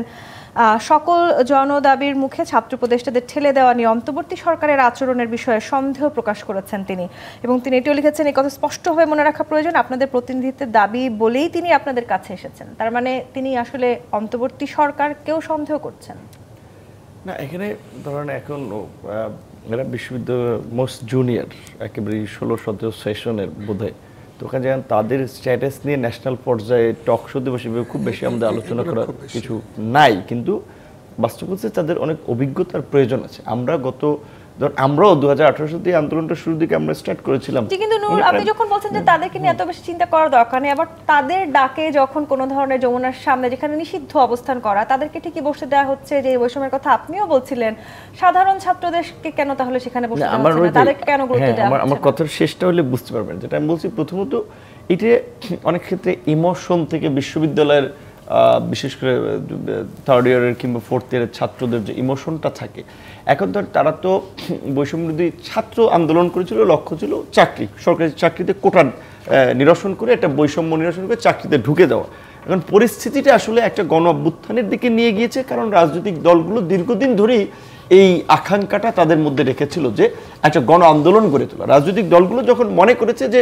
সকল জনদাবির মুখে ছাত্র উপদেষ্টাদের ঠেলে দেওয়া নিয়ে অন্তর্বর্তী সরকারের আচরণের বিষয়ে সন্দেহ প্রকাশ করেছেন তিনি। এবং তিনি এটিও লিখেছেন, এই কথা স্পষ্টভাবে মনে রাখা প্রয়োজন, আপনাদের প্রতিনিধিত্বের দাবি বলেই তিনি আপনাদের কাছে এসেছেন। তার মানে তিনি আসলে অন্তর্বর্তী সরকারকেও সন্দেহ করছেন না। এখানে ধরেন এখন এরা বিশ্ববিদ্যালয়ের মোস্ট জুনিয়র, একেবারে 16-17 সেশনের বোধহয় তো ওখানে যেমন তাদের স্ট্যাটাস নিয়ে ন্যাশনাল পর্যায়ে টক শোতে বসে খুব বেশি আমাদের আলোচনা করার কিছু নাই, কিন্তু বাস্তব হচ্ছে তাদের অনেক অভিজ্ঞতার প্রয়োজন আছে। আমরাও 2018 সালে আন্দোলনটা শুরুর দিকে আমরা স্টার্ট করেছিলাম। কিন্তু নূর, আপনি যখন বলছেন যে তাদেরকে নিয়ে এত বেশি চিন্তা করার দরকার নেই, আবার তাদের ডাকে যখন কোনো ধরনের যমুনার সামনে যেখানে নিষিদ্ধ অবস্থান করা, তাদেরকে ঠিকই বসতে দেওয়া হচ্ছে, যে বৈষম্যের কথা আপনিও বলছিলেন, সাধারণ ছাত্রদেরকে কেন তাহলে সেখানে বসতে দেওয়া হচ্ছে না, তাদেরকে কেন গুরুত্ব দেওয়া হচ্ছে না? আমার কথার শেষটা হলে বুঝতে পারবেন। যেটা আমি বলছি, প্রথমত এটা অনেক ক্ষেত্রে ইমোশন থেকে বিশ্ববিদ্যালয়ের বিশেষ করে থার্ড ইয়ারের কিংবা ফোর্থ ইয়ারের ছাত্রদের যে ইমোশনটা থাকে, এখন তারা তো বৈষম্যবিরোধী ছাত্র আন্দোলন করেছিল, লক্ষ্য ছিল চাকরি, সরকারি চাকরিতে কোটা নিরসন করে, একটা বৈষম্য নিরসন করে চাকরিতে ঢুকে দেওয়া। এখন পরিস্থিতিটা আসলে একটা গণ অভ্যুত্থানের দিকে নিয়ে গিয়েছে, কারণ রাজনৈতিক দলগুলো দীর্ঘদিন ধরেই এই আকাঙ্ক্ষাটা তাদের মধ্যে রেখেছিল যে একটা গণ আন্দোলন গড়ে তোলা। রাজনৈতিক দলগুলো যখন মনে করেছে যে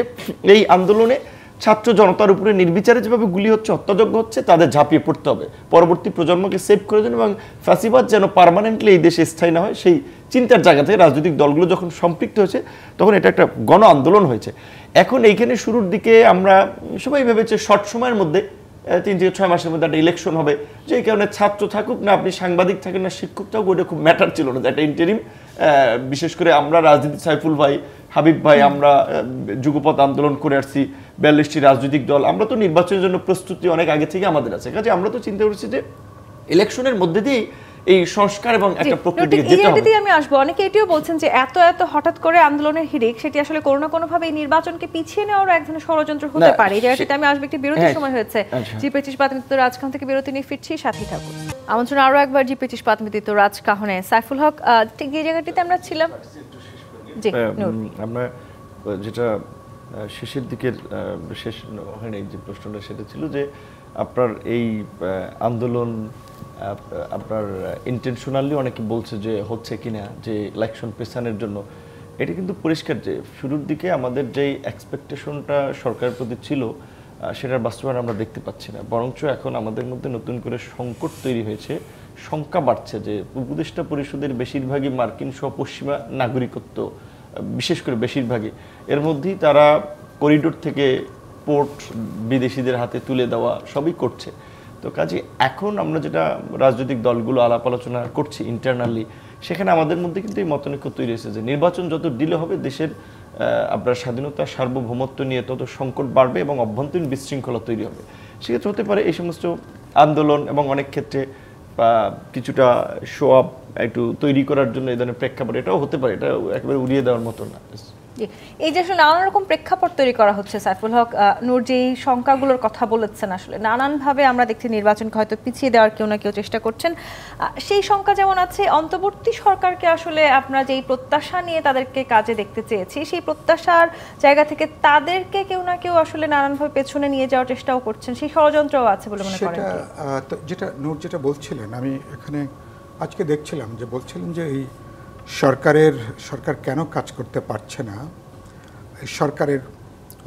এই আন্দোলনে ছাত্র জনতার উপরে নির্বিচারে যেভাবে গুলি হচ্ছে, হত্যাযজ্ঞ হচ্ছে, তাদের ঝাঁপিয়ে পড়তে হবে, পরবর্তী প্রজন্মকে সেভ করে দেন এবং ফ্যাসিবাদ যেন পার্মানেন্টলি এই দেশে স্থায়ী না হয়, সেই চিন্তার জায়গা থেকে রাজনৈতিক দলগুলো যখন সম্পৃক্ত হয়েছে, তখন এটা একটা গণ আন্দোলন হয়েছে। এখন এইখানে শুরুর দিকে আমরা সবাই ভেবেছে শর্ট সময়ের মধ্যে 3 থেকে 6 মাসের মধ্যে একটা ইলেকশন হবে, যে কারণে ছাত্র থাকুক না, আপনি সাংবাদিক থাকেন না, শিক্ষক থাকুক, ওইটা খুব ম্যাটার ছিল না, একটা ইন্টারিম। বিশেষ করে আমরা রাজনীতি, সাইফুল ভাই, হাবিব ভাই, আমরা যুগপৎ আন্দোলন করে আসছি, 42টি রাজনৈতিক দল, আমরা তো নির্বাচনের জন্য প্রস্তুতি অনেক আগে থেকে আমাদের আছে। কাজে আমরা তো চিন্তা করছি যে ইলেকশনের মধ্যে দিয়ে এই সংস্কার এবং একটা প্রক্রিয়া যেতে হবে। আমি আসবো, অনেকে এটিও বলছেন যে এত হঠাৎ করে আন্দোলনের হিড়িক, সেটি আসলে কোনো না কোনো ভাবে এই নির্বাচনকে পিছিয়ে নেওয়ার এক ধরনের ষড়যন্ত্র হতে পারে। এই জায়গাটিতে আমি আসবো, একটি বিরতির সময় হয়েছে। জি25 পাতমিত রাজকাহন থেকে বিরতি নিয়ে ফিরছি, সাথেই থাকুন। আমন্ত্রণ আরো একবার জি25 পাতমিত রাজকাহনে। সাইফুল হক, ঠিক এই জায়গাটিতে আমরা ছিলাম। জি, আমরা যেটা শেষের দিকের শেষ হয়নি যে প্রশ্নটা, সেটা ছিল যে আপনার এই আন্দোলন আপনার ইন্টেনশনালি অনেকে বলছে যে হচ্ছে কিনা, যে ইলেকশন পেছানোর জন্য। এটা কিন্তু পরিষ্কার যে শুরুর দিকে আমাদের যেই এক্সপেকটেশনটা সরকারের প্রতি ছিল, সেটার বাস্তবায়ন আমরা দেখতে পাচ্ছি না। বরঞ্চ এখন আমাদের মধ্যে নতুন করে সংকট তৈরি হয়েছে, শঙ্কা বাড়ছে যে উপদেষ্টা পরিষদের বেশিরভাগই মার্কিন সহ পশ্চিমা নাগরিকত্ব, বিশেষ করে বেশিরভাগই, এর মধ্যেই তারা করিডোর থেকে পোর্ট বিদেশিদের হাতে তুলে দেওয়া সবই করছে। তো কাজে এখন আমরা যেটা রাজনৈতিক দলগুলো আলাপ আলোচনা করছি ইন্টারনালি, সেখানে আমাদের মধ্যে কিন্তু এই মতানৈক্য তৈরি হয়েছে যে নির্বাচন যত ডিলে হবে, দেশের আপনার স্বাধীনতা সার্বভৌমত্ব নিয়ে তত সংকট বাড়বে এবং অভ্যন্তরীণ বিশৃঙ্খলা তৈরি হবে। সেক্ষেত্রে হতে পারে এই সমস্ত আন্দোলন এবং অনেক ক্ষেত্রে কিছুটা শো আপ একটু তৈরি করার জন্য এই ধরনের প্রেক্ষাপট, এটাও হতে পারে, এটা একেবারে উড়িয়ে দেওয়ার মতো না। এই যে আসলে নানান রকম প্রেক্ষাপট তৈরি করা হচ্ছে, সাইফুল হক, নূর যেই সংখ্যাগুলোর কথা বলেছেন, আসলে নানানভাবে আমরা দেখছি নির্বাচনকে হয়তো পিছিয়ে দেওয়ার কেউ না কেউ চেষ্টা করছেন। সেই সংখ্যা যেমন আছে, অন্তর্বর্তী সরকারকে আসলে আমরা যেই প্রত্যাশা নিয়ে তাদেরকে কাজে দেখতে চেয়েছি, সেই প্রত্যাশার জায়গা থেকে তাদেরকে কেউ না কেউ আসলে নানানভাবে পেছনে নিয়ে যাওয়ার চেষ্টাও করছেন, সেই ষড়যন্ত্রও আছে বলে মনে করেন? যেটা নূর যেটা বলছিলেন, আমি এখানে আজকে দেখছিলাম যে বলছিলেন যে এই সরকার কেন কাজ করতে পারছে না, সরকারের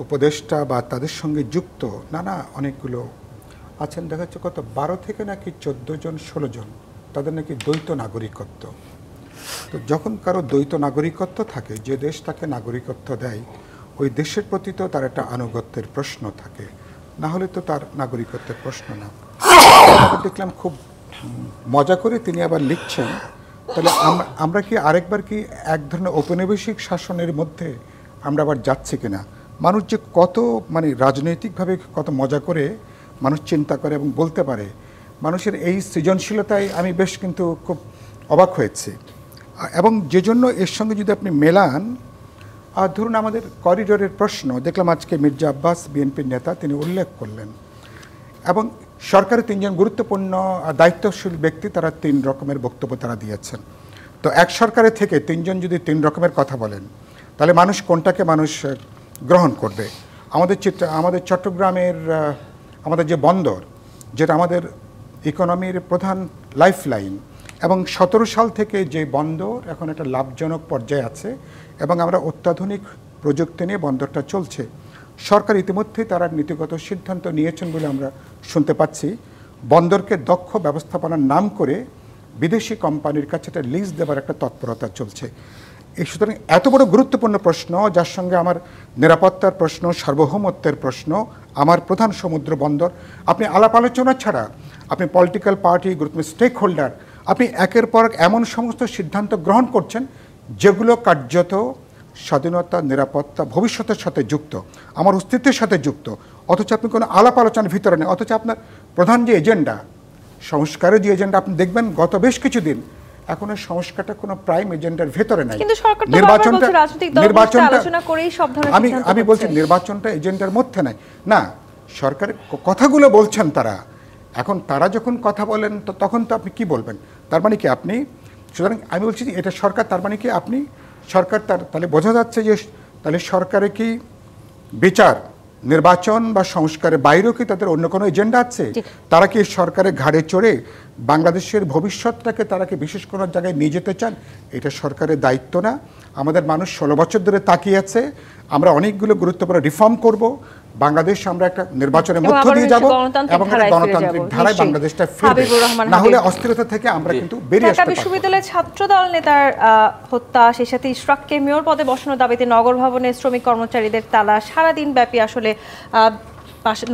উপদেষ্টা বা তাদের সঙ্গে যুক্ত নানা অনেকগুলো আছেন, দেখা যাচ্ছে কত 12 থেকে নাকি 14 জন 16 জন, তাদের নাকি দ্বৈত নাগরিকত্ব। তো যখন কারো দ্বৈত নাগরিকত্ব থাকে, যে দেশ তাকে নাগরিকত্ব দেয়, ওই দেশের প্রতি তো তার একটা আনুগত্যের প্রশ্ন থাকে, না হলে তো তার নাগরিকত্বের প্রশ্ন না। দেখলাম খুব মজা করে তিনি আবার লিখছেন, তাহলে আমরা কি আরেকবার কি এক ধরনের ঔপনিবেশিক শাসনের মধ্যে আমরা আবার যাচ্ছি কিনা? মানুষ যে কত রাজনৈতিকভাবে কত মজা করে মানুষ চিন্তা করে এবং বলতে পারে, মানুষের এই সৃজনশীলতায় আমি বেশ কিন্তু খুব অবাক হয়েছি। এবং যে জন্য এর সঙ্গে যদি আপনি মেলান, ধরুন আমাদের করিডোরের প্রশ্ন দেখলাম আজকে মির্জা আব্বাস বিএনপির নেতা তিনি উল্লেখ করলেন, এবং সরকারের 3 জন গুরুত্বপূর্ণ দায়িত্বশীল ব্যক্তি তারা 3 রকমের বক্তব্য তারা দিয়েছেন। তো এক সরকারের থেকে 3 জন যদি 3 রকমের কথা বলেন, তাহলে মানুষ কোনটাকে মানুষ গ্রহণ করবে? আমাদের চট্টগ্রামের আমাদের যে বন্দর, যেটা আমাদের ইকোনমির প্রধান লাইফ লাইন, এবং 17 সাল থেকে যে বন্দর এখন একটা লাভজনক পর্যায়ে আছে এবং আমরা অত্যাধুনিক প্রযুক্তি নিয়ে বন্দরটা চলছে, সরকার ইতিমধ্যেই তারা নীতিগত সিদ্ধান্ত নিয়েছেন বলে আমরা শুনতে পাচ্ছি। বন্দরকে দক্ষ ব্যবস্থাপনার নাম করে বিদেশি কোম্পানির কাছে একটা লিজ দেওয়ার একটা তৎপরতা চলছে। এই সুতরাং এত বড় গুরুত্বপূর্ণ প্রশ্ন, যার সঙ্গে আমার নিরাপত্তার প্রশ্ন, সার্বভৌমত্বের প্রশ্ন, আমার প্রধান সমুদ্র বন্দর, আপনি আলাপ আলোচনা ছাড়া আপনি পলিটিক্যাল পার্টি, গুরুত্বপূর্ণ স্টেক হোল্ডার, আপনি একের পর এক এমন সমস্ত সিদ্ধান্ত গ্রহণ করছেন যেগুলো কার্যত স্বাধীনতা, নিরাপত্তা, ভবিষ্যতের সাথে যুক্ত, আমার অস্তিত্বের সাথে যুক্ত, অথচ আপনি কোনো আলাপ আলোচনার ভিতরে নেই। অথচ আপনার প্রধান যে এজেন্ডা, সংস্কারের যে এজেন্ডা, আপনি দেখবেন গত বেশ কিছুদিন এখন এই সংস্কারটা কোনো প্রাইম এজেন্ডার ভেতরে নাই। কিন্তু সরকার তো বারবার বলছে রাজনৈতিক দলগুলোর সাথে আলোচনা করেই সব ধরনের সিদ্ধান্ত আমি বলছি নির্বাচনটা এজেন্ডার মধ্যে নাই। না, সরকারের কথাগুলো বলছেন তারা, এখন তারা যখন কথা বলেন তো তখন তো আপনি কি বলবেন? তার মানে কি আপনি, সুতরাং আমি বলছি যে এটা সরকার, তার মানে কি আপনি সরকার, তাহলে বোঝা যাচ্ছে যে তাহলে সরকারে কি বিচার, নির্বাচন বা সংস্কারের বাইরেও কি তাদের অন্য কোনো এজেন্ডা আছে? তারা কি সরকারের ঘাড়ে চড়ে বাংলাদেশের ভবিষ্যৎটাকে তারা কি বিশেষ কোনো জায়গায় নিয়ে যেতে চান? এটা সরকারের দায়িত্ব না। আমাদের মানুষ 16 বছর ধরে তাকিয়ে আছে, আমরা অনেকগুলো গুরুত্বপূর্ণ রিফর্ম করব, বাংলাদেশ আমরা একটা নির্বাচনের মধ্য দিয়ে যাব এবং গণতান্ত্রিক ধারায় বাংলাদেশটা ফিরবে, না হলে অস্থিরতা থেকে আমরা কিন্তু বেরিয়ে আসতে পারব। ঢাকা বিশ্ববিদ্যালয়ের ছাত্রদল নেতার হত্যা, সেই সাথে ইশরাককে মেয়র পদে বসানোর দাবিতে নগর ভবনে শ্রমিক কর্মচারীদের তালা, সারাদিন ব্যাপী আসলে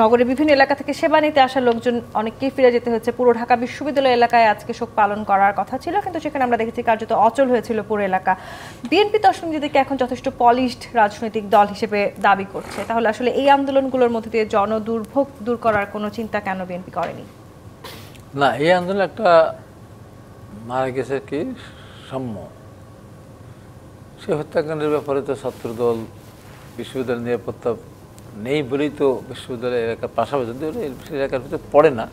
নগরের বিভিন্ন এলাকা থেকে সেবা নিতে আসা লোকজন অনেককেই ফিরে যেতে হচ্ছে। পুরো ঢাকা বিশ্ববিদ্যালয় এলাকায় আজকে শোক পালন করার কথা ছিল, কিন্তু সেখানে আমরা দেখেছি কার্যত অচল হয়েছিল পুরো এলাকা। বিএনপি দর্শন নিজেদেরকে এখন যথেষ্ট পলিশড রাজনৈতিক দল হিসেবে দাবি করছে, তাহলে আসলে এই আন্দোলনগুলোর মধ্যে দিয়ে জনদুর্ভোগ দূর করার কোনো চিন্তা কেন বিএনপি করেনি? না, এই আন্দোলন একটা মারা গেছে কি সাম্য, সে হত্যাকাণ্ডের ব্যাপারে তো ছাত্রদল বিশ্ববিদ্যালয়ের নিরাপত্তা নেই বলেই তো বিশ্ববিদ্যালয় এলাকার পাশাপাশি এলাকার ভিতরে পড়ে না,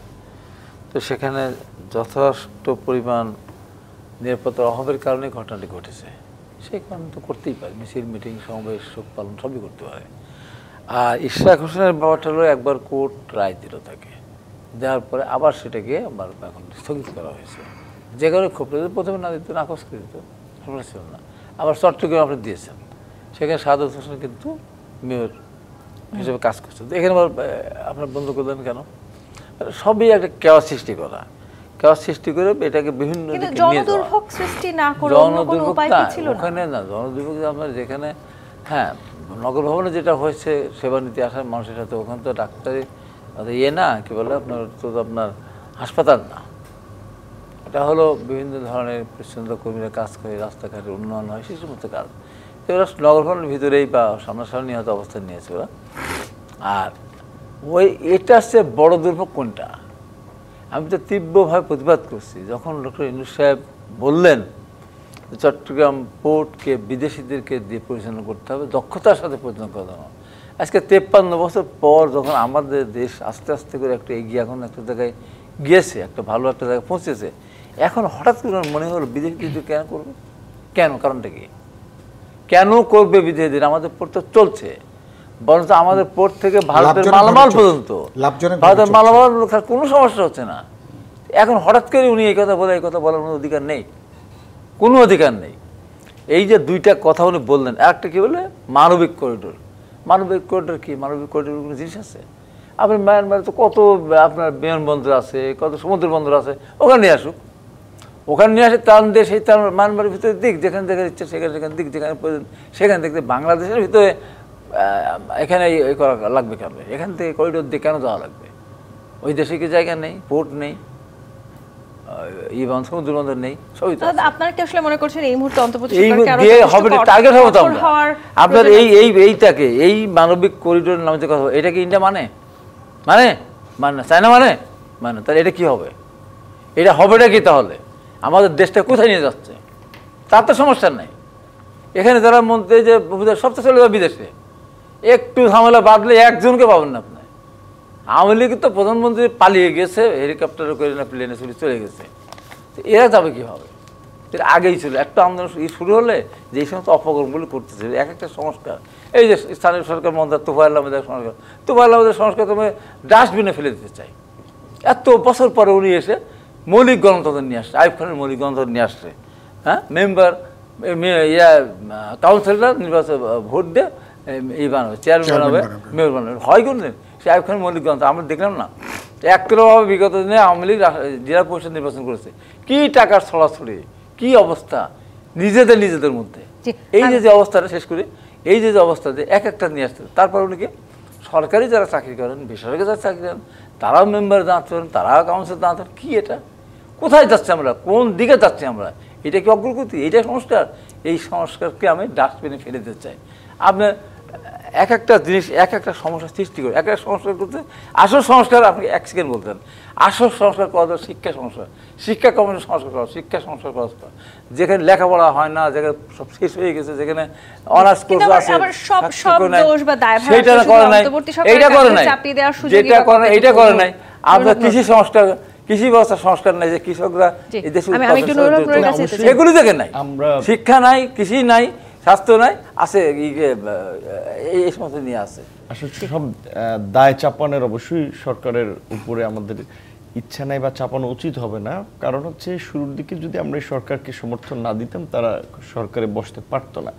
তো সেখানে যথেষ্ট পরিমাণ নিরাপত্তার অভাবের কারণে ঘটনাটি ঘটেছে। সেই কারণে তো করতেই পারে, মিছিল, মিটিং, সমাবেশ, শোক পালন সবই করতে পারে। আর ইশরাক হোসেনের ব্যাপারটা হলো একবার কোর্ট রায় দিল তাকে, দেওয়ার পরে আবার সেটাকে আবার এখন স্থগিত করা হয়েছে। যে কারণে খুব প্রথমে না দিত, নাকচ করে দিত, আপনার ছিল না, আবার চট্টগ্রামে আপনি দিয়েছেন, সেখানে সাদত হোসেন কিন্তু মেয়র হিসেবে কাজ করছে। এখানে আপনার বন্ধ করলেন কেন? সবই একটা কেওয়াস সৃষ্টি করা, কেওয়াস সৃষ্টি করে এটাকে বিভিন্ন জনদুর্ভোগ সৃষ্টি না করে কোনো উপায় কি ছিল না? ওখানে না জনদুর্ভোগ আপনার যেখানে, হ্যাঁ, নগর ভবনে যেটা হয়েছে সেবা নিতে আসার মানুষের সাথে, ওখানে তো ডাক্তারি ইয়ে না, কি বলে আপনার, তো আপনার হাসপাতাল না, এটা হলো বিভিন্ন ধরনের পরিচ্ছন্নতা কর্মীরা কাজ করে, রাস্তাঘাটের উন্নয়ন হয়, সেই সমস্ত কাজ। এবার নগর ভবনের ভিতরেই বা সামনাসামনি হয়তো অবস্থান নিয়েছে ওরা। আর ওই এটা হচ্ছে বড় দুর্ভোগ কোনটা, আমি তো তীব্রভাবে প্রতিবাদ করছি যখন ডক্টর ইউনূস সাহেব বললেন চট্টগ্রাম পোর্টকে বিদেশিদেরকে দিয়ে পরিচালনা করতে হবে, দক্ষতার সাথে পরিচালনা করতে হবে। আজকে 53 বছর পর যখন আমাদের দেশ আস্তে আস্তে করে একটা এগিয়ে এখন একটা জায়গায় গিয়েছে, একটা ভালো একটা জায়গায় পৌঁছেছে, এখন হঠাৎ করে মনে হলো বিদেশিদের কেন করবে? কেন? কারণটা কি? কেন করবে বিদেশিদের? আমাদের পোর্ট তো চলছে, বরঞ্চ আমাদের পোর্ট থেকে ভারতের মালামাল পর্যন্ত, ভারতের মালামাল কোনো সমস্যা হচ্ছে না। এখন হঠাৎ করে উনি এই কথা বলে, এই কথা বলার কোনো অধিকার নেই, কোনো অধিকার নেই। এই যে দুইটা কথা উনি বললেন, একটা কি বলে মানবিক করিডোর। মানবিক করিডোর কি? মানবিক করিডোর কোনো জিনিস আছে? আপনি মায়ানমারে তো কত আপনার বিমানবন্দর আছে, কত সমুদ্র বন্দর আছে, ওখানে নিয়ে আসুক, ওখানে নিয়ে আসে তার দেশ, সেই তার মায়ানমারের ভিতরে দিক, যেখানে দেখা ইচ্ছে সেখানে সেখানে দিক, যেখানে সেখান থেকে। বাংলাদেশের ভিতরে এখানে এই করা লাগবে কেন? এখান থেকে করিডোর দিয়ে কেন যাওয়া লাগবে? ওই দেশে কি জায়গা নেই, পোর্ট নেই, সমুদ্র বন্দর নেই, সবই তো। আপনারা কি আসলে মনে করছেন এই মুহূর্তে টার্গেট হবে তো আপনার এইটাকে, এই মানবিক করিডোর নামে যে কথা, এটা কি ইন্ডিয়া মানে না, চায়না মানে তাহলে এটা কি হবে? এটা হবেটা কি তাহলে? আমাদের দেশটা কোথায় নিয়ে যাচ্ছে? তার তো সমস্যা নাই। এখানে যারা মন্ত্রী যে সবটা চলে যাবে বিদেশে, একটু ঝামেলা বাঁধলে একজনকে পাবেন না আপনি। আওয়ামী লীগ তো প্রধানমন্ত্রী পালিয়ে গেছে, হেলিকপ্টারে করে না প্লেনে চলে গেছে, এরা যাবে কীভাবে? এটা আগেই ছিল। একটা আন্দোলন শুরু হলে যে এই সমস্ত অপকর্মগুলো করতেছে, এক একটা সংস্কার, এই যে স্থানীয় সরকার মন্ত্রী তোফায়েল আহমেদের সংস্কার, তোফায়েল আহমেদের সংস্কার তুমি ডাস্টবিনে ফেলে দিতে চাই। এত বছর পরে উনি এসে মৌলিক গণতন্ত্র নিয়ে আসছে, আইয়ুব খানের মৌলিক গণতন্ত্র নিয়ে আসছে। হ্যাঁ, মেম্বার কাউন্সিলর নির্বাচন ভোট দিয়ে এই বানাবে, চেয়ারম্যান বানাবে, মেয়র বানাবে, হয় কিন্তু সে আইয়ুব খানের মৌলিক গণতন্ত্র আমরা দেখলাম না। একতরফাভাবে বিগত দিনে আওয়ামী লীগ জেলা পরিষদ নির্বাচন করেছে, কি টাকার ছড়াছড়ি, কি অবস্থা নিজেদের মধ্যে। এই যে অবস্থাটা শেষ করি, এই যে অবস্থা যে এক একটা নিয়ে আসতে, তারপর উনিকে সরকারি যারা চাকরি করেন, বেসরকারি যারা চাকরি করেন, তারাও মেম্বার দাঁড়াতে পারেন, তারাও কাউন্সিল দাঁড়াতে পারেন। কি এটা? কোথায় যাচ্ছি আমরা? কোন দিকে যাচ্ছি আমরা? এটা কি অগ্রগতি? এটা সংস্কার? এই সংস্কারকে আমি ডাস্টবিনে ফেলে দিতে চাই। আপনার এক একটা জিনিস এক একটা সমস্যা সৃষ্টি করে এক একটা সংস্কার করতে, আসল সংস্কার আপনি এক সেকেন্ড বলতেন, আসল সংস্কার করা যায় শিক্ষা সংস্কার, শিক্ষা কমিশন সংস্কার করা, শিক্ষা সংস্কার করা, যেখানে লেখাপড়া হয় না, যেখানে সব শেষ হয়ে গেছে, যেখানে অনার্স কোর্স আছে, সেইটা করে নাই, এইটা করে নাই, যেটা করে নাই, এইটা করে নাই। আপনার কৃষি সংস্কার, কৃষি ব্যবস্থা সংস্কার নাই, যে কৃষকরা এই দেশে সেগুলি দেখে নাই, শিক্ষা নাই, কৃষি নাই, স্বাস্থ্য নাই, আছে এই সমস্ত নিয়ে আছে। আসলে সব দায় চাপানোর অবশ্যই সরকারের উপরে আমাদের ইচ্ছা নাই বা চাপানো উচিত হবে না। কারণ হচ্ছে শুরুর দিকে যদি আমরা এই সরকারকে সমর্থন না দিতাম, তারা সরকারে বসতে পারতো না।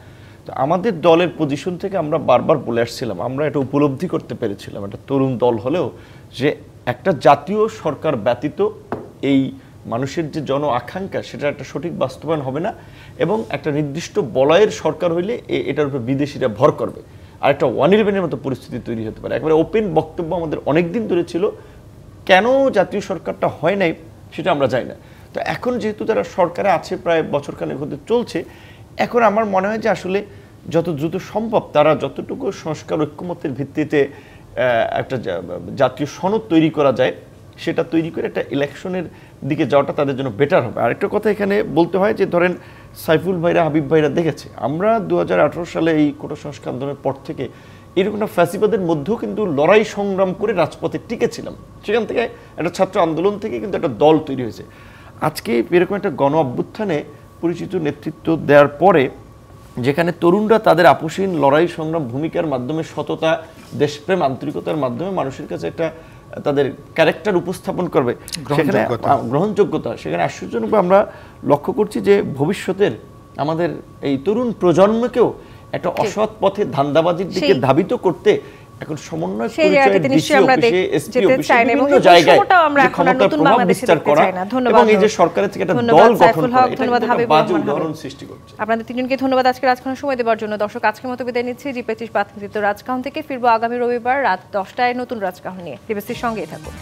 তো আমাদের দলের পজিশন থেকে আমরা বারবার বলে আসছিলাম, আমরা এটা উপলব্ধি করতে পেরেছিলাম, একটা তরুণ দল হলেও, যে একটা জাতীয় সরকার ব্যতীত এই মানুষের যে জন আকাঙ্ক্ষা সেটা একটা সঠিক বাস্তবায়ন হবে না, এবং একটা নির্দিষ্ট বলয়ের সরকার হইলে এটার উপর বিদেশিরা ভর করবে, আর একটা 111-এর মতো পরিস্থিতি তৈরি হতে পারে। একবারে ওপেন বক্তব্য আমাদের অনেক দিন ধরে ছিল, কেন জাতীয় সরকারটা হয় নাই সেটা আমরা জানি না। তো এখন যেহেতু তারা সরকারে আছে, প্রায় বছরখানেক হতে চলছে, এখন আমার মনে হয় যে আসলে যত দ্রুত সম্ভব তারা যতটুকু সংস্কার ঐক্যমতের ভিত্তিতে একটা জাতীয় সনদ তৈরি করা যায়, সেটা তৈরি করে একটা ইলেকশনের দিকে যাওয়াটা তাদের জন্য বেটার হবে। আরেকটা কথা এখানে বলতে হয় যে, ধরেন সাইফুল ভাইরা, হাবিব ভাইরা দেখেছে, আমরা 2018 সালে এই কোটা সংস্কার আন্দোলনের পর থেকে এরকম একটা ফ্যাসিবাদের মধ্যেও কিন্তু লড়াই সংগ্রাম করে রাজপথে টিকেছিলাম। সেখান থেকে একটা ছাত্র আন্দোলন থেকে কিন্তু একটা দল তৈরি হয়েছে। আজকে এরকম একটা গণ অভ্যুত্থানে পরিচিত নেতৃত্ব দেওয়ার পরে, যেখানে তরুণরা তাদের আপোষহীন লড়াই সংগ্রাম ভূমিকার মাধ্যমে, সততা, দেশপ্রেম, আন্তরিকতার মাধ্যমে মানুষের কাছে একটা তাদের ক্যারেক্টার উপস্থাপন করবে, সেখানে গ্রহণযোগ্যতা, সেখানে আশ্চর্যজনকভাবে আমরা লক্ষ্য করছি যে ভবিষ্যতের আমাদের এই তরুণ প্রজন্মকেও একটা অসৎ পথে ধান্দাবাজির দিকে ধাবিত করতে এখন সমন্বয় পরিচয়ের ডিসি অফিসে, এসপি অফিসে, বিভিন্ন জায়গায় ক্ষমতার প্রভাব বিস্তার করা এবং এই যে সরকারের থেকে একটা দল গঠন করা, এটা বাজে উদাহরণ সৃষ্টি করছে। আপনাদের তিনজনকে ধন্যবাদ আজকে রাজকাহন সময় দেওয়ার জন্য। দর্শক, আজকের মতো বিদায় নিচ্ছি। জি25 রাজকাহন থেকে ফিরবো আগামী রবিবার রাত 10টায় নতুন রাজকাহন নিয়ে। ডিবিসির সঙ্গেই থাকুন।